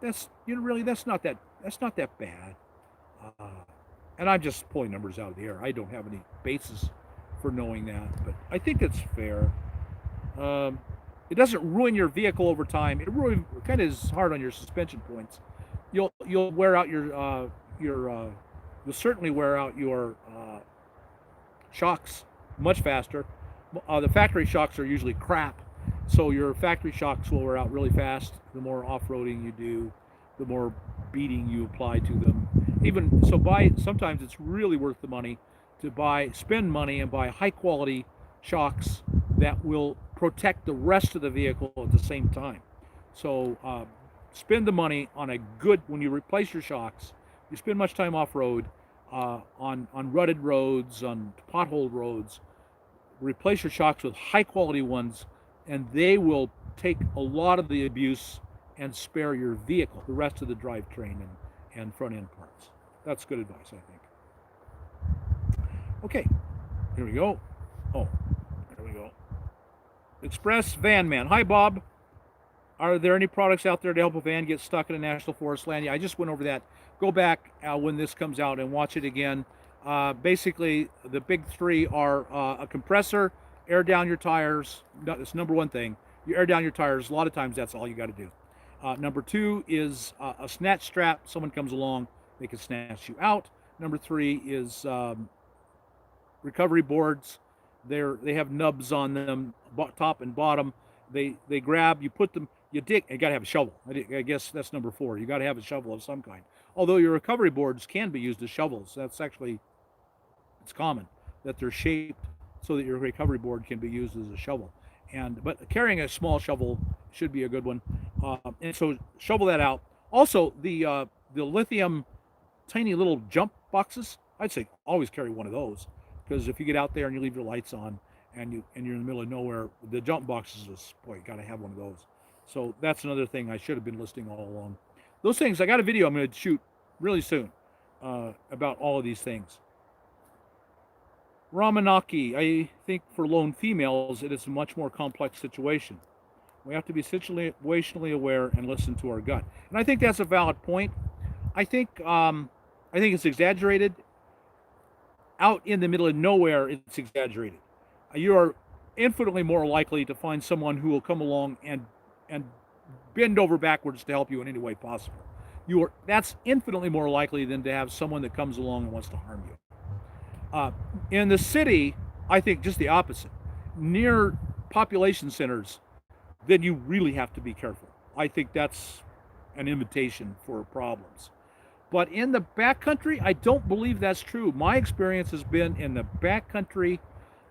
that's that's not that bad. Uh, and I'm just pulling numbers out of the air. I don't have any basis for knowing that, but I think it's fair. Um, it doesn't ruin your vehicle over time. It really kind of is hard on your suspension points. You'll wear out you'll certainly wear out your shocks much faster. The factory shocks are usually crap, so your factory shocks will wear out really fast. The more off-roading you do, the more beating you apply to them. Even so, sometimes it's really worth the money to spend money and buy high-quality shocks that will protect the rest of the vehicle at the same time. So spend the money on when you replace your shocks. You spend much time off-road, on rutted roads, on potholed roads. Replace your shocks with high-quality ones, and they will take a lot of the abuse and spare your vehicle the rest of the drivetrain and front end parts. That's good advice, I think. Okay, here we go. Oh, there we go. Express Van Man. Hi, Bob. Are there any products out there to help a van get stuck in a national forest land? Yeah, I just went over that. Go back when this comes out and watch it again. Basically, the big three are a compressor, air down your tires. That's number one thing. You air down your tires. A lot of times, that's all you got to do. Number two is a snatch strap. Someone comes along, they can snatch you out. Number three is recovery boards. They have nubs on them, top and bottom. They grab. You put them. You dig. You got to have a shovel. I guess that's number four. You got to have a shovel of some kind. Although your recovery boards can be used as shovels. It's common that they're shaped so that your recovery board can be used as a shovel. But carrying a small shovel should be a good one. And so shovel that out. Also, the lithium tiny little jump boxes. I'd say always carry one of those, because if you get out there and you leave your lights on and you're in the middle of nowhere, the jump boxes you got to have one of those. So that's another thing I should have been listing all along. Those things, I got a video I'm going to shoot really soon about all of these things. Ramanaki, I think for lone females, it is a much more complex situation. We have to be situationally aware and listen to our gut. And I think that's a valid point. I think it's exaggerated. Out in the middle of nowhere, it's exaggerated. You are infinitely more likely to find someone who will come along and bend over backwards to help you in any way possible. That's infinitely more likely than to have someone that comes along and wants to harm you. Uh, in the city, I think just the opposite. Near population centers, then you really have to be careful. I think that's an invitation for problems. But in the backcountry, I don't believe that's true. My experience has been in the backcountry,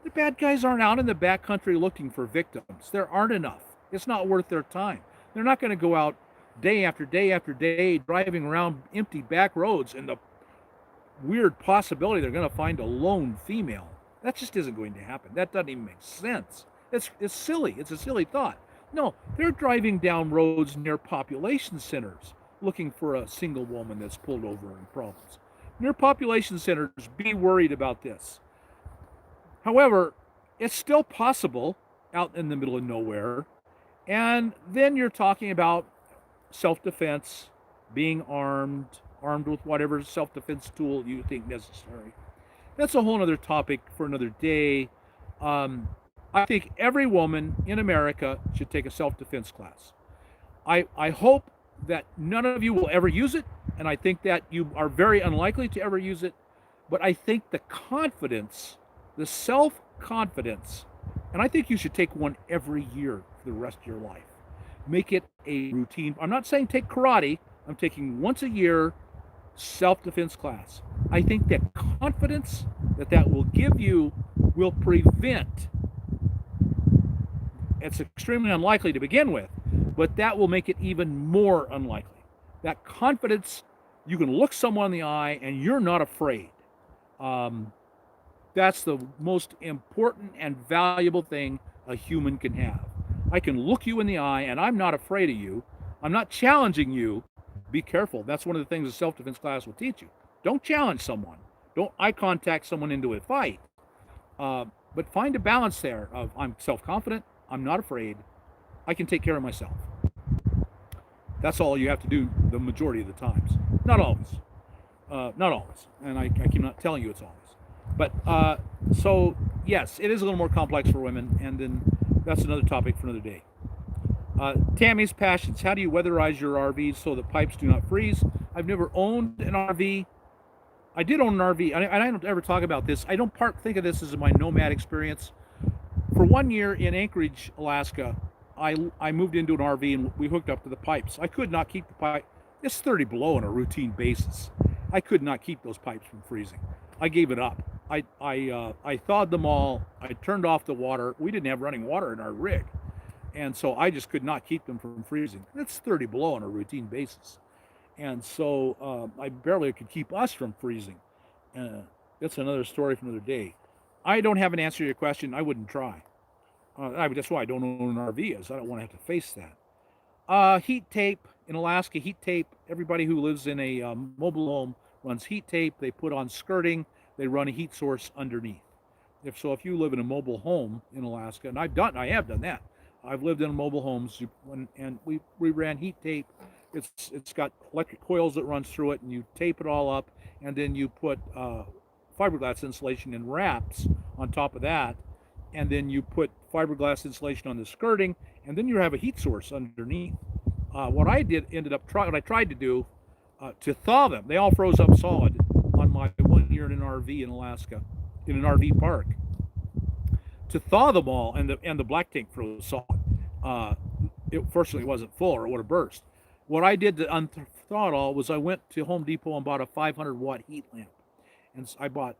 the bad guys aren't out in the backcountry looking for victims. There aren't enough. It's not worth their time. They're not going to go out day after day after day driving around empty back roads and the weird possibility they're going to find a lone female. That just isn't going to happen. That doesn't even make sense. It's silly. It's a silly thought. No, they're driving down roads near population centers looking for a single woman that's pulled over in problems. Near population centers, be worried about this. However, it's still possible out in the middle of nowhere. And then you're talking about self defense, being armed with whatever self defense tool you think necessary. That's a whole other topic for another day. I think every woman in America should take a self defense class. I hope that none of you will ever use it, and I think that you are very unlikely to ever use it. But I think the confidence, the self confidence, and I think you should take one every year for the rest of your life. Make it a routine. I'm not saying take karate, I'm taking once a year self defense class. I think that confidence that will give you will prevent, it's extremely unlikely to begin with, but that will make it even more unlikely. That confidence, you can look someone in the eye and you're not afraid. That's the most important and valuable thing a human can have. I can look you in the eye and I'm not afraid of you. I'm not challenging you. Be careful. That's one of the things a self-defense class will teach you. Don't challenge someone. Don't eye contact someone into a fight. But find a balance there of I'm self-confident, I'm not afraid, I can take care of myself. That's all you have to do the majority of the times. Not always. Not always. And I keep not telling you it's always. But so, yes, it is a little more complex for women, and then that's another topic for another day. Tammy's Passions. How do you weatherize your RVs so the pipes do not freeze? I've never owned an RV. I did own an RV. I don't ever talk about this. I don't think of this as my Nomad experience. For 1 year in Anchorage, Alaska, I moved into an RV and we hooked up to the pipes. I could not keep the pipe. It's 30 below on a routine basis. I could not keep those pipes from freezing. I gave it up. I thawed them all. I turned off the water. We didn't have running water in our rig. And so I just could not keep them from freezing. It's 30 below on a routine basis. And so I barely could keep us from freezing. That's another story for another day. I don't have an answer to your question. I wouldn't try. That's why I don't own an RV, is I don't want to have to face that. Heat tape in Alaska. Heat tape. Everybody who lives in a mobile home runs heat tape. They put on skirting. They run a heat source underneath. If you live in a mobile home in Alaska, and I have done that. I've lived in mobile homes, and we ran heat tape. It's got electric coils that runs through it, and you tape it all up, and then you put fiberglass insulation in wraps on top of that, and then you put fiberglass insulation on the skirting, and then you have a heat source underneath. What I tried to do to thaw them, they all froze up solid on my 1 year in an RV in Alaska, in an RV park. To thaw them all, and the black tank froze solid. It fortunately wasn't full, or it would have burst. What I did to unthaw it all was I went to Home Depot and bought a 500-watt heat lamp, and I bought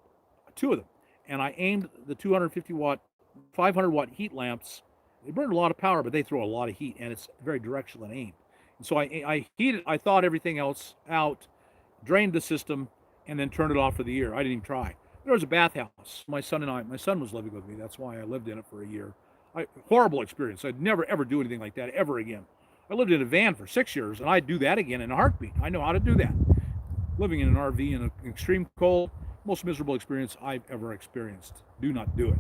2 of them, and I aimed the 250-watt, 500-watt heat lamps. They burn a lot of power, but they throw a lot of heat, and it's very directional and aimed. And so I heated, I thawed everything else out, drained the system, and then turned it off for the year. I didn't even try. There was a bathhouse. My son was living with me. That's why I lived in it for a year. Horrible experience. I'd never, ever do anything like that ever again. I lived in a van for 6 years, and I'd do that again in a heartbeat. I know how to do that. Living in an RV in an extreme cold, most miserable experience I've ever experienced. Do not do it.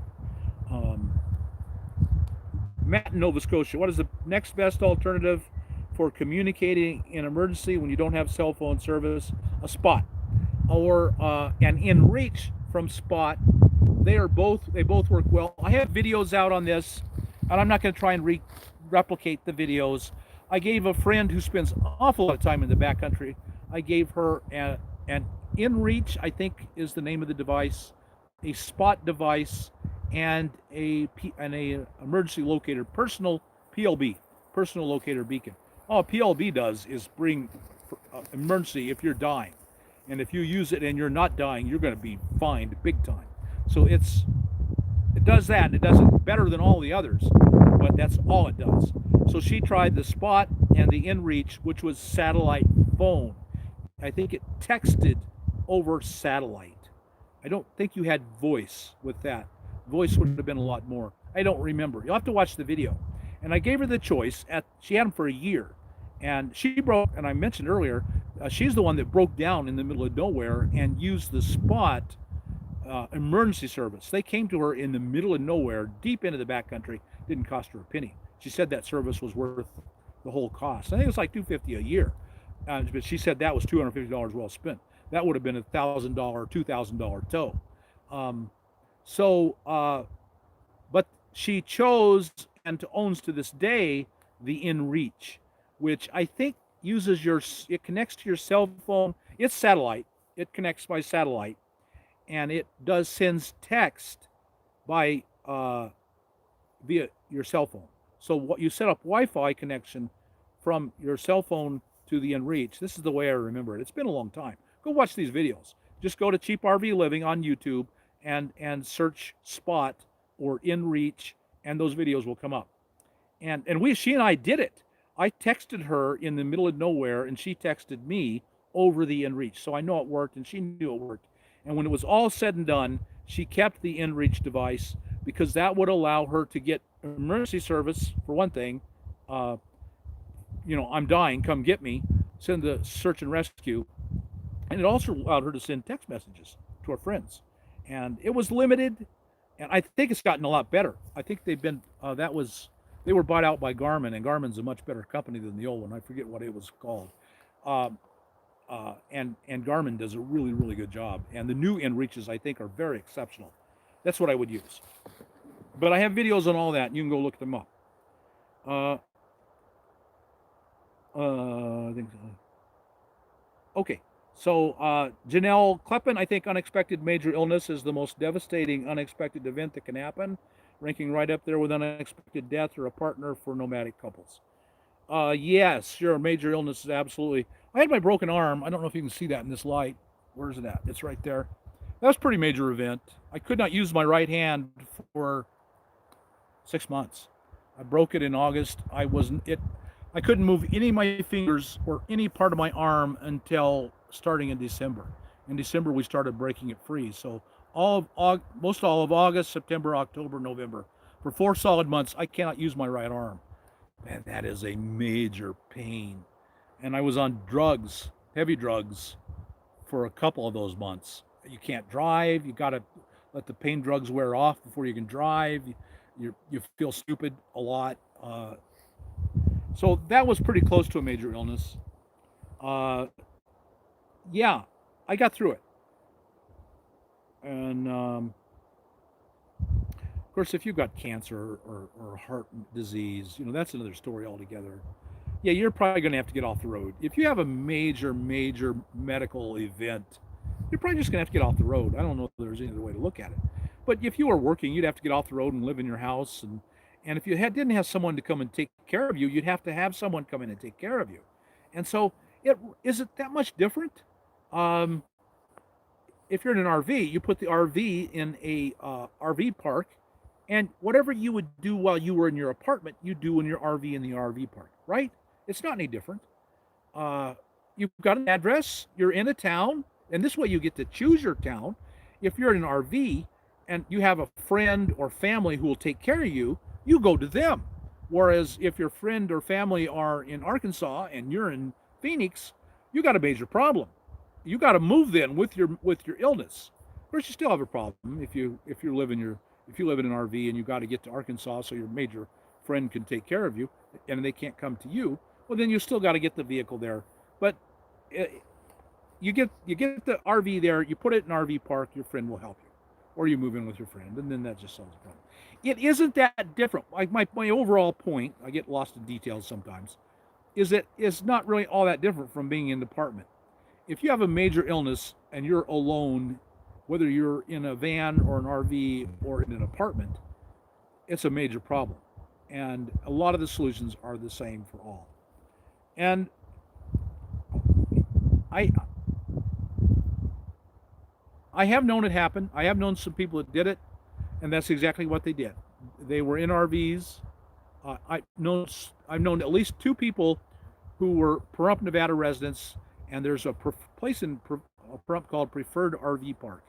Matt in Nova Scotia. What is the next best alternative for communicating in emergency when you don't have cell phone service, a spot, or an in reach from spot. They both work well. I have videos out on this, and I'm not going to try and replicate the videos. I gave a friend who spends an awful lot of time in the backcountry. I gave her an in reach, I think is the name of the device, a spot device, and a emergency locator, personal PLB, personal locator beacon. All PLB does is bring emergency if you're dying, and if you use it and you're not dying, you're going to be fined big time. So it does that. It does it better than all the others, but that's all it does. So she tried the spot and the inReach, which was satellite phone. I think it texted over satellite. I don't think you had voice with that. Voice would have been a lot more. I don't remember. You'll have to watch the video. And I gave her the choice. She had them for a year, and she broke. And I mentioned earlier, she's the one that broke down in the middle of nowhere and used the spot emergency service. They came to her in the middle of nowhere, deep into the backcountry. Didn't cost her a penny. She said that service was worth the whole cost. I think it was like $250 a year, but she said that was $250 well spent. That would have been $1,000, $2,000 tow. But she chose and owns to this day the InReach, which I think it connects to your cell phone. It's satellite. It connects by satellite, and it sends text by via your cell phone. So what you set up Wi-Fi connection from your cell phone to the InReach. This is the way I remember it. It's been a long time. Go watch these videos. Just go to Cheap RV Living on YouTube and search Spot or InReach, and those videos will come up. And she and I did it. I texted her in the middle of nowhere, and she texted me over the InReach. So I know it worked, and she knew it worked. And when it was all said and done, she kept the InReach device because that would allow her to get emergency service, for one thing. I'm dying, come get me, send the search and rescue. And it also allowed her to send text messages to her friends. And it was limited, and I think it's gotten a lot better. I think they've been, they were bought out by Garmin, and Garmin's a much better company than the old one. I forget what it was called. And Garmin does a really, really good job. And the new InReaches, I think, are very exceptional. That's what I would use. But I have videos on all that, and you can go look them up. I think so. Okay. So Janelle Kleppen, I think unexpected major illness is the most devastating unexpected event that can happen, ranking right up there with unexpected death or a partner for nomadic couples. Yes, sure, major illness is absolutely. I had my broken arm. I don't know if you can see that in this light. Where's it at? It's right there. That was a pretty major event. I could not use my right hand for 6 months. I broke it in August. I couldn't move any of my fingers or any part of my arm until starting in December. In December, we started breaking it free. So most all of August, September, October, November, for 4 solid months, I cannot use my right arm. Man, that is a major pain. And I was on drugs, heavy drugs, for a couple of those months. You can't drive. You got to let the pain drugs wear off before you can drive. You feel stupid a lot. So that was pretty close to a major illness. Yeah, I got through it. And of course, if you've got cancer or heart disease, that's another story altogether. Yeah, you're probably going to have to get off the road. If you have a major medical event, you're probably just going to have to get off the road. I don't know if there's any other way to look at it. But if you were working, you'd have to get off the road and live in your house. And if you didn't have someone to come and take care of you, you'd have to have someone come in and take care of you. And so, is it that much different? If you're in an RV, you put the RV in a RV park, and whatever you would do while you were in your apartment, you do in your RV in the RV park, right? It's not any different. You've got an address, you're in a town, and this way you get to choose your town. If you're in an RV and you have a friend or family who will take care of you, you go to them. Whereas if your friend or family are in Arkansas and you're in Phoenix, you got a major problem. You got to move then with your illness. Of course, you still have a problem if you live in an RV and you got to get to Arkansas so your major friend can take care of you, and they can't come to you. well, then you still got to get the vehicle there. But uh, you get the RV there, you put it in an RV park, your friend will help you, or you move in with your friend, and then that just solves the problem. It isn't that different. Like my overall point, I get lost in details sometimes, is that it's not really all that different from being in an apartment. If you have a major illness and you're alone, whether you're in a van or an RV or in an apartment, it's a major problem. And a lot of the solutions are the same for all. And I I have known it happen. I have known some people that did it, and that's exactly what they did. They were in RVs. I've known at least two people who were Pahrump, Nevada residents, and there's a place in Pahrump called Preferred RV Park,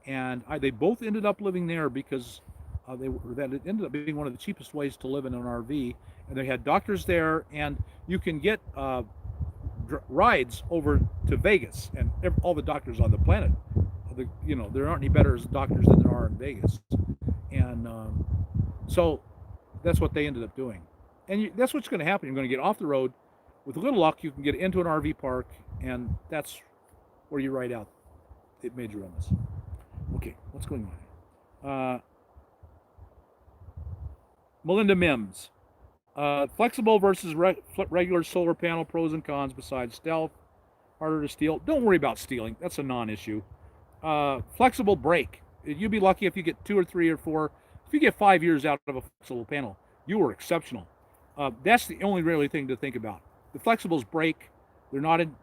and they both ended up living there because that it ended up being one of the cheapest ways to live in an RV, and they had doctors there, and you can get rides over to Vegas, and all the doctors on the planet, there aren't any better doctors than there are in Vegas, and so that's what they ended up doing, and that's what's going to happen. You're going to get off the road. With a little luck, you can get into an RV park, and that's where you ride out the major illness. Okay, what's going on? Melinda Mims. Flexible versus regular solar panel pros and cons besides stealth, harder to steal. Don't worry about stealing. That's a non-issue. Flexible break. You'd be lucky if you get 2 or 3 or 4. If you get 5 years out of a flexible panel, you were exceptional. That's the only really thing to think about. The flexibles break. They're not in,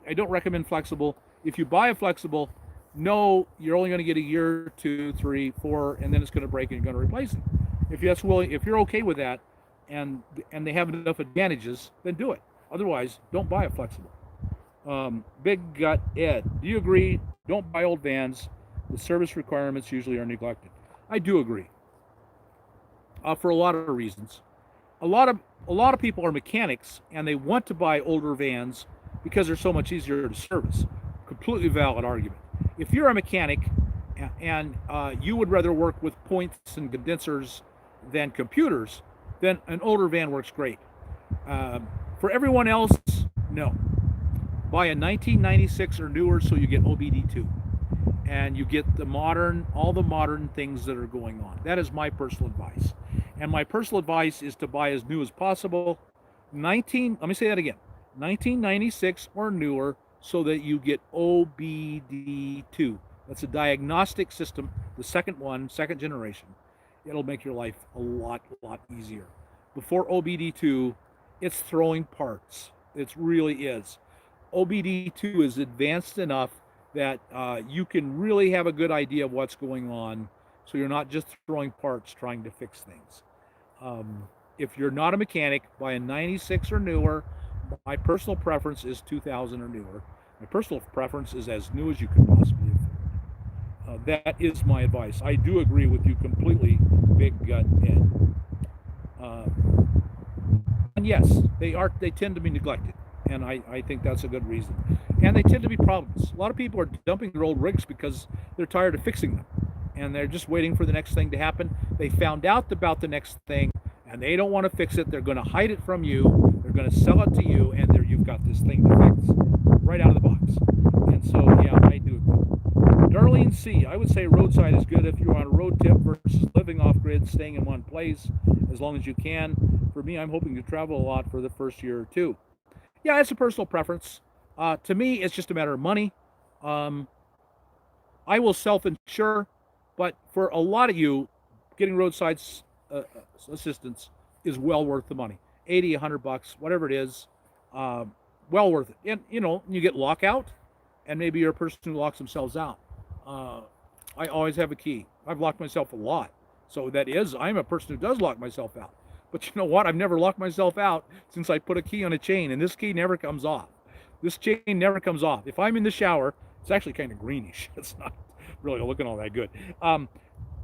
I don't recommend flexible. If you buy a flexible, no, you're only going to get a year, 2, 3, 4, and then it's going to break and you're going to replace it. If you're okay with that, and they have enough advantages, then do it. Otherwise, don't buy a flexible. Big Gut Ed, do you agree? Don't buy old vans. The service requirements usually are neglected. I do agree. For a lot of reasons. A lot of people are mechanics and they want to buy older vans because they're so much easier to service. Completely valid argument. If you're a mechanic and you would rather work with points and condensers than computers, then an older van works great. For everyone else, no. Buy a 1996 or newer so you get OBD2 and you get all the modern things that are going on. That is my personal advice. And my personal advice is to buy as new as possible. Let me say that again. 1996 or newer so that you get OBD2. That's a diagnostic system, the second generation. It'll make your life a lot easier. Before OBD2, it's throwing parts. It really is. OBD2 is advanced enough that you can really have a good idea of what's going on, so you're not just throwing parts trying to fix things. If you're not a mechanic, buy a 96 or newer. My personal preference is 2000 or newer. My personal preference is as new as you can possibly afford. That is my advice. I do agree with you completely, Big Gut Ed. And yes, they tend to be neglected, and I think that's a good reason. And they tend to be problems. A lot of people are dumping their old rigs because they're tired of fixing them, and they're just waiting for the next thing to happen. They found out about the next thing, and they don't want to fix it. They're going to hide it from you. They're going to sell it to you, and there you've got this thing to fix right out of the box. And so, yeah, I do agree. Darlene C., I would say Roadside is good if you're on a road trip versus living off grid, staying in one place as long as you can. For me, I'm hoping to travel a lot for the first year or two. Yeah, it's a personal preference. To me, it's just a matter of money. I will self-insure, but for a lot of you, getting roadside assistance is well worth the money. 80, $100, whatever it is, well worth it. And you get lockout, and maybe you're a person who locks themselves out. I always have a key. I've locked myself a lot, so I'm a person who does lock myself out. But you know what? I've never locked myself out since I put a key on a chain, and this key never comes off. This chain never comes off. If I'm in the shower, it's actually kind of greenish. It's not really looking all that good.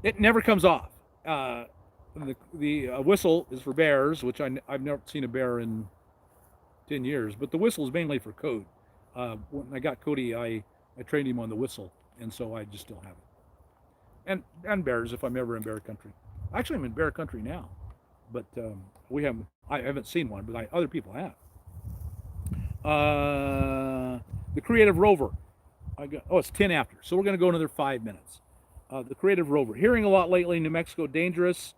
It never comes off. The whistle is for bears, which I've never seen a bear in 10 years, but the whistle is mainly for code. When I got Cody, I trained him on the whistle, and so I just still have it. And bears if I'm ever in bear country. Actually, I'm in bear country now. but we haven't. I haven't seen one, but other people have. The Creative Rover. It's 10 after, so we're going to go another 5 minutes. The Creative Rover. Hearing a lot lately. New Mexico dangerous.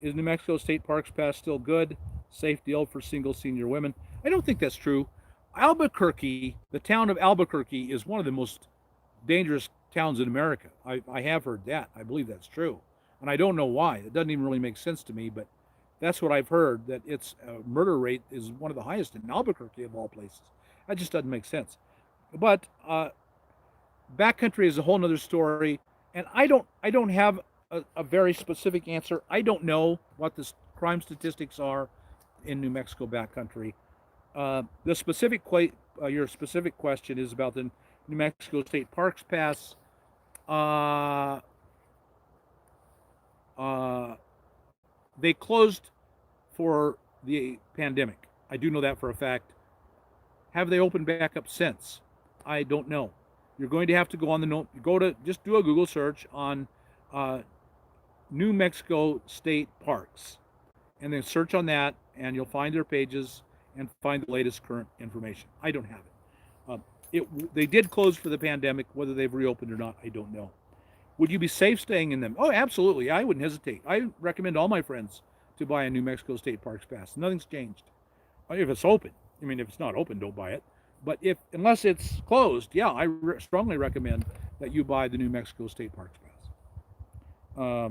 Is New Mexico State Parks Pass still good? Safe deal for single senior women? I don't think that's true. Albuquerque, the town of Albuquerque, is one of the most dangerous towns in America. I have heard that. I believe that's true. And I don't know why. It doesn't even really make sense to me, but that's what I've heard, that its murder rate is one of the highest in Albuquerque of all places. That just doesn't make sense. But backcountry is a whole other story, and I don't have a very specific answer. I don't know what the crime statistics are in New Mexico backcountry. The specific your specific question is about the New Mexico State Parks Pass. They closed for the pandemic. I do know that for a fact. Have they opened back up since? I don't know. You're going to have to go on just do a Google search on New Mexico State Parks, and then search on that, and you'll find their pages and find the latest current information. I don't have it. They did close for the pandemic. Whether they've reopened or not, I don't know. Would you be safe staying in them? Oh, absolutely. I wouldn't hesitate. I recommend all my friends to buy a New Mexico State Parks Pass. Nothing's changed. If it's open. I mean, if it's not open, don't buy it. But unless it's closed, yeah, I strongly recommend that you buy the New Mexico State Parks Pass.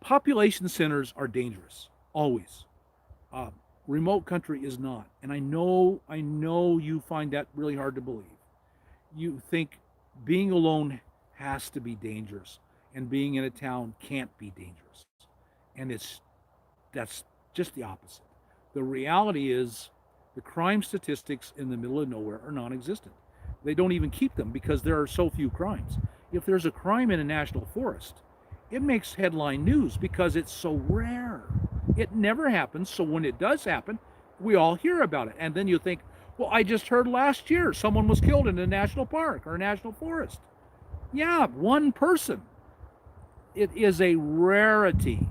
Population centers are dangerous, always. Remote country is not, and I know you find that really hard to believe. You think being alone has to be dangerous, and being in a town can't be dangerous, and that's just the opposite. The reality is, the crime statistics in the middle of nowhere are non-existent. They don't even keep them because there are so few crimes. If there's a crime in a national forest, it makes headline news because it's so rare. It never happens, so when it does happen, we all hear about it. And then you think, well, I just heard last year someone was killed in a national park or a national forest. Yeah, one person. It is a rarity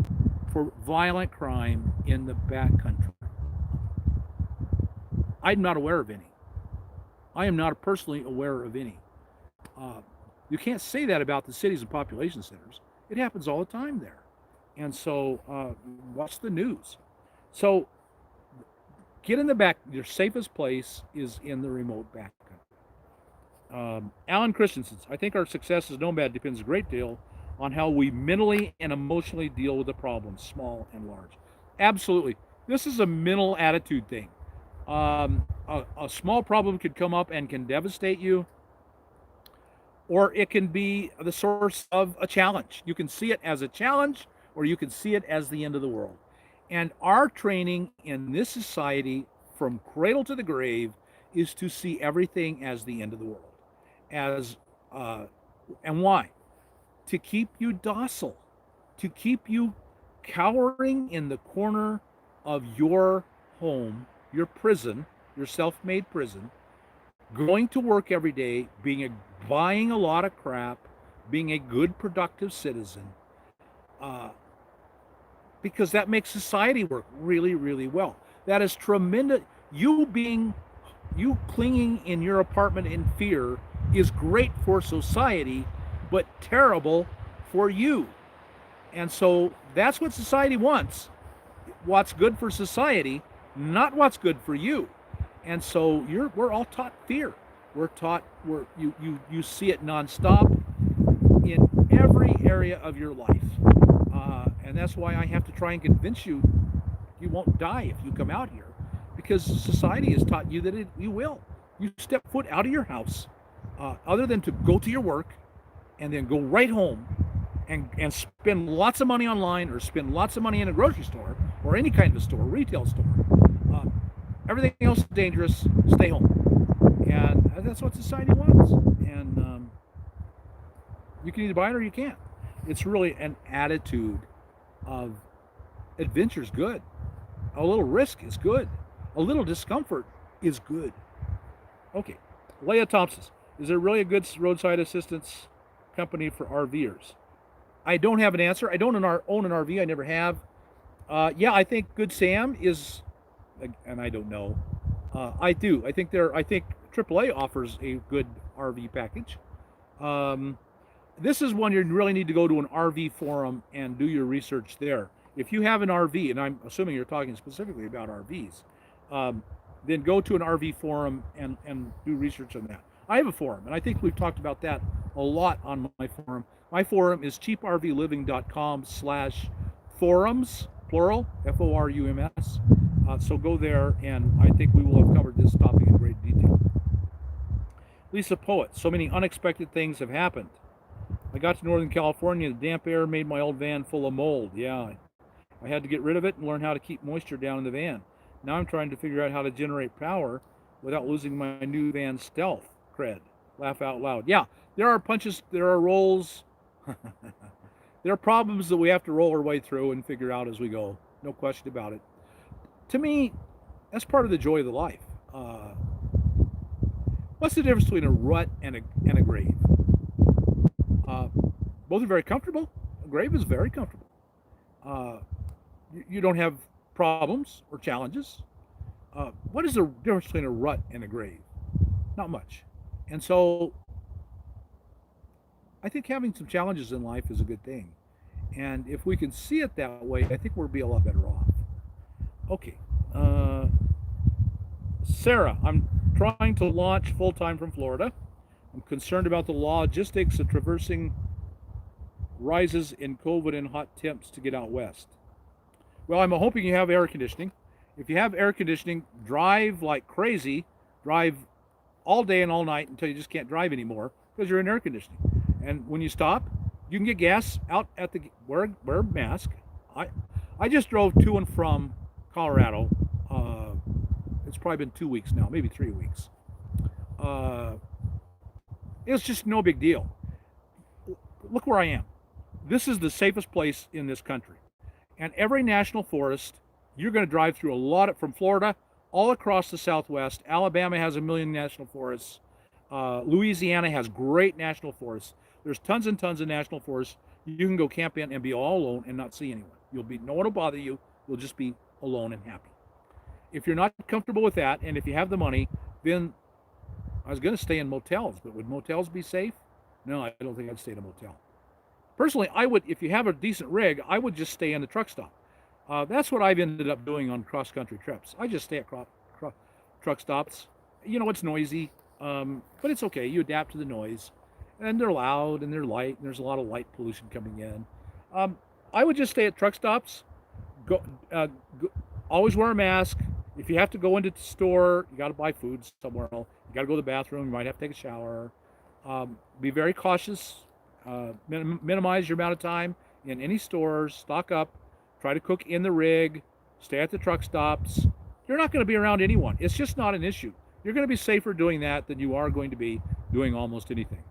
for violent crime in the backcountry. I'm not aware of any. I am not personally aware of any. You can't say that about the cities and population centers. It happens all the time there. And so watch the news. So get in the back. Your safest place is in the remote backcountry. Alan Christensen, I think our success as Nomad depends a great deal on how we mentally and emotionally deal with the problems, small and large. Absolutely. This is a mental attitude thing. A small problem could come up and can devastate you, or it can be the source of a challenge. You can see it as a challenge, or you can see it as the end of the world. And our training in this society, from cradle to the grave, is to see everything as the end of the world. And why? To keep you docile, to keep you cowering in the corner of your home, your prison, your self-made prison, going to work every day, buying a lot of crap, being a good, productive citizen, because that makes society work really, really well. That is tremendous. You clinging in your apartment in fear is great for society, but terrible for you. And so that's what society wants. What's good for society, not what's good for you. And so we're all taught fear. We're taught you see it nonstop in every area of your life. And that's why I have to try and convince you won't die if you come out here, because society has taught you that you will. You step foot out of your house, other than to go to your work and then go right home and spend lots of money online, or spend lots of money in a grocery store or any kind of a store, retail store. Everything else is dangerous. Stay home. And that's what society wants. And you can either buy it or you can't. It's really an attitude of adventure is good. A little risk is good. A little discomfort is good. Okay. Leah Thompson, is there really a good roadside assistance company for RVers? I don't have an answer. I don't own an RV. I never have. Yeah, I think Good Sam is, and I don't know. I do. I think there. I think AAA offers a good RV package. Um, this is one you really need to go to an RV forum and do your research there. If you have an RV, and I'm assuming you're talking specifically about RVs, um, then go to an RV forum and do research on that. I have a forum, and I think we've talked about that a lot on my forum. My forum is cheaprvliving.com/forums, plural, FORUMS. So go there, and I think we will have covered this topic in great detail. Lisa Poet, so many unexpected things have happened. I got to Northern California, the damp air made my old van full of mold. Yeah, I had to get rid of it and learn how to keep moisture down in the van. Now I'm trying to figure out how to generate power without losing my new van stealth cred. Laugh out loud. Yeah, there are punches, there are rolls, there are problems that we have to roll our way through and figure out as we go. No question about it. To me, that's part of the joy of the life. Uh, what's the difference between a rut and a grave? Uh, both are very comfortable. A grave is very comfortable. Uh, you don't have problems or challenges. What is the difference between a rut and a grave? Not much. And so I think having some challenges in life is a good thing. And if we can see it that way, I think we'll be a lot better off. Okay. Uh, Sarah, I'm trying to launch full time from Florida. I'm concerned about the logistics of traversing rises in COVID and hot temps to get out west. Well, I'm hoping you have air conditioning. If you have air conditioning, drive like crazy. Drive all day and all night until you just can't drive anymore because you're in air conditioning. And when you stop, you can get gas out at the wear a mask. I just drove to and from Colorado. It's probably been 2 weeks now, maybe 3 weeks. Uh, it's just no big deal. Look where I am. This is the safest place in this country. And every national forest, you're going to drive through a lot of, from Florida all across the Southwest. Alabama has a million national forests. Louisiana has great national forests. There's tons and tons of national forests. You can go camp in and be all alone and not see anyone. No one will bother you. You'll just be alone and happy. If you're not comfortable with that, and if you have the money, then I was going to stay in motels, but would motels be safe? No, I don't think I'd stay in a motel. Personally, I would, if you have a decent rig, I would just stay in the truck stop. That's what I've ended up doing on cross-country trips. I just stay at truck stops. It's noisy, but it's okay. You adapt to the noise. And they're loud and they're light, and there's a lot of light pollution coming in. I would just stay at truck stops. Go, always wear a mask. If you have to go into the store, you got to buy food somewhere else. You got to go to the bathroom. You might have to take a shower. Be very cautious. Minimize your amount of time in any stores. Stock up. Try to cook in the rig. Stay at the truck stops. You're not going to be around anyone. It's just not an issue. You're going to be safer doing that than you are going to be doing almost anything.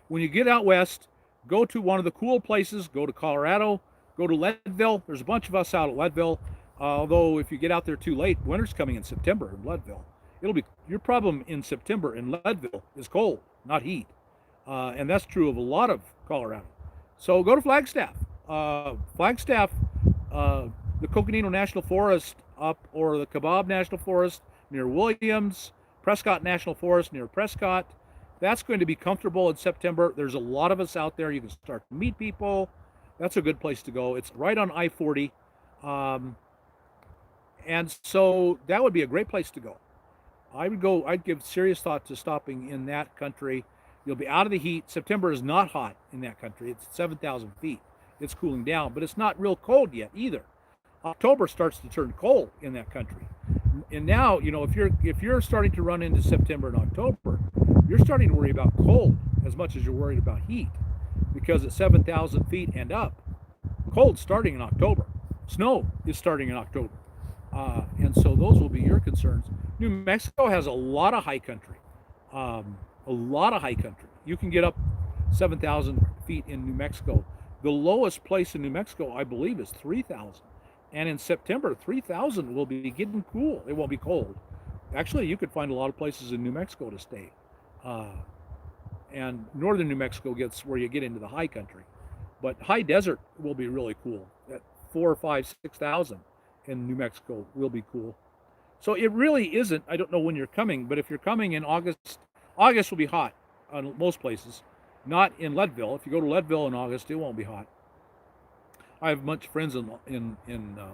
When you get out west, go to one of the cool places. Go to Colorado. Go to Leadville. There's a bunch of us out at Leadville. Although if you get out there too late, winter's coming in September in Leadville. Your problem in September in Leadville is cold, not heat. And that's true of a lot of Colorado. So go to Flagstaff. Flagstaff, the Coconino National Forest up, or the Kaibab National Forest near Williams, Prescott National Forest near Prescott. That's going to be comfortable in September. There's a lot of us out there. You can start to meet people. That's a good place to go. It's right on I-40. And so that would be a great place to go. I'd give serious thought to stopping in that country. You'll be out of the heat. September is not hot in that country. It's 7,000 feet. It's cooling down, but it's not real cold yet either. October starts to turn cold in that country. And now, if you're starting to run into September and October, you're starting to worry about cold as much as you're worried about heat, because at 7,000 feet and up, cold starting in October. Snow is starting in October. And so those will be your concerns. New Mexico has a lot of high country. You can get up 7,000 feet in New Mexico. The lowest place in New Mexico, I believe, is 3,000. And in September, 3,000 will be getting cool. It won't be cold. Actually, you could find a lot of places in New Mexico to stay. And northern New Mexico gets where you get into the high country. But high desert will be really cool. At 4, 5, 6,000 in New Mexico will be cool. So it really isn't. I don't know when you're coming, but if you're coming in August, August will be hot on most places. Not in Leadville. If you go to Leadville in August, it won't be hot. I have a bunch of friends in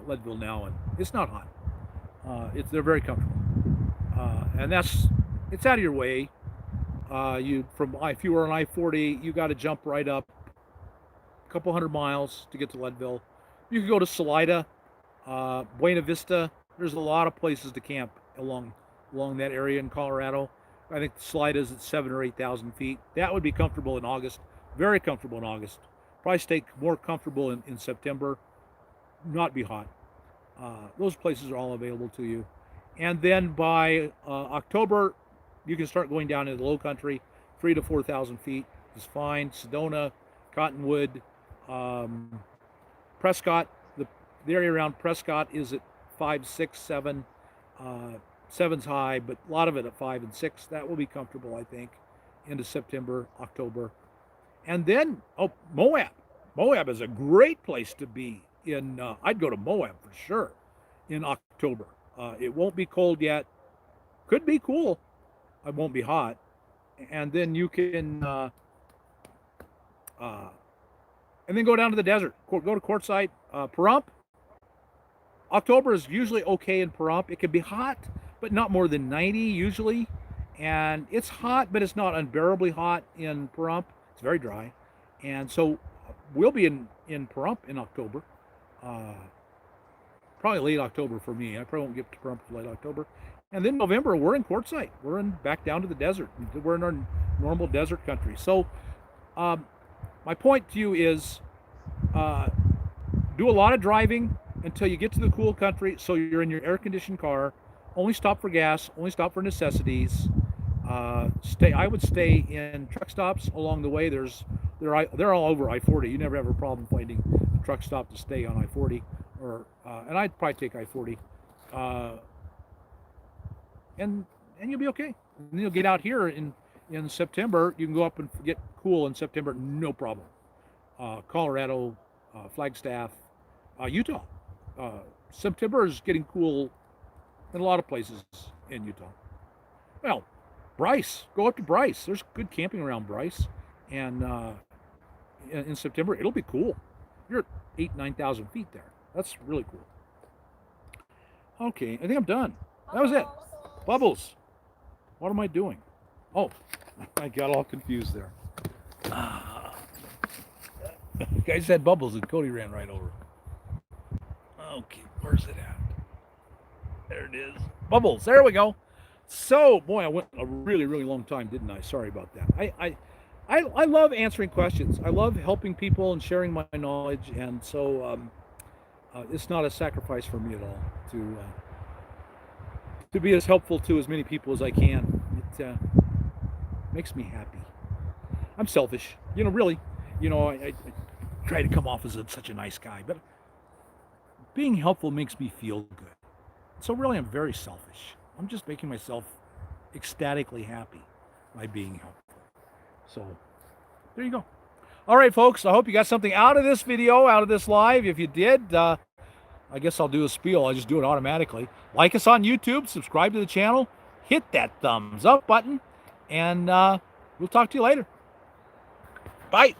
Leadville now, and it's not hot. They're very comfortable, and it's out of your way. If you were on I-40, you got to jump right up a couple hundred miles to get to Leadville. You can go to Salida, Buena Vista. There's a lot of places to camp along that area in Colorado. I think Salida is at 7,000 or 8,000 feet. That would be comfortable in August. Very comfortable in August. Probably stay more comfortable in September. Not be hot. Those places are all available to you. And then by October, you can start going down into the low country. 3,000 to 4,000 feet is fine. Sedona, Cottonwood, Prescott. The area around Prescott is at 5, 6, 7. 7's high, but a lot of it at 5 and 6. That will be comfortable, I think, into September, October. And then, Moab. Moab is a great place to be in. I'd go to Moab for sure in October. It won't be cold yet. Could be cool. It won't be hot. And then you can, and then go down to the desert. Go to Quartzsite. Pahrump. October is usually okay in Pahrump. It can be hot, but not more than 90 usually. And it's hot, but it's not unbearably hot in Pahrump. It's very dry. And so we'll be in Pahrump in October. Probably late October for me. I probably won't get to Pahrump for late October. And then November, we're in Quartzsite. We're back down to the desert. We're in our normal desert country. So my point to you is do a lot of driving until you get to the cool country, so you're in your air-conditioned car. Only stop for gas. Only stop for necessities. I would stay in truck stops along the way. They're all over I-40. You never have a problem finding a truck stop to stay on I-40, and I'd probably take I-40, and you'll be okay. And then you'll get out here in September. You can go up and get cool in September, no problem. Colorado, Flagstaff, Utah. September is getting cool in a lot of places in Utah. Well, Bryce, go up to Bryce. There's good camping around Bryce, and in September it'll be cool. You're at 8,000, 9,000 feet there. That's really cool. Okay, I think I'm done. That was it. Bubbles. What am I doing? Oh, I got all confused there. The guy said Bubbles, and Cody ran right over. Okay, where's it at? There it is. Bubbles. There we go. So, boy, I went a really, really long time, didn't I? Sorry about that. I love answering questions. I love helping people and sharing my knowledge, and so it's not a sacrifice for me at all to be as helpful to as many people as I can. It makes me happy. I'm selfish, really. I try to come off as such a nice guy, but being helpful makes me feel good. So really, I'm very selfish. I'm just making myself ecstatically happy by being helpful. So there you go. All right, folks, I hope you got something out of this video, out of this live. If you did, I guess I'll do a spiel. I'll just do it automatically. Like us on YouTube, subscribe to the channel, hit that thumbs up button, and we'll talk to you later. Bye.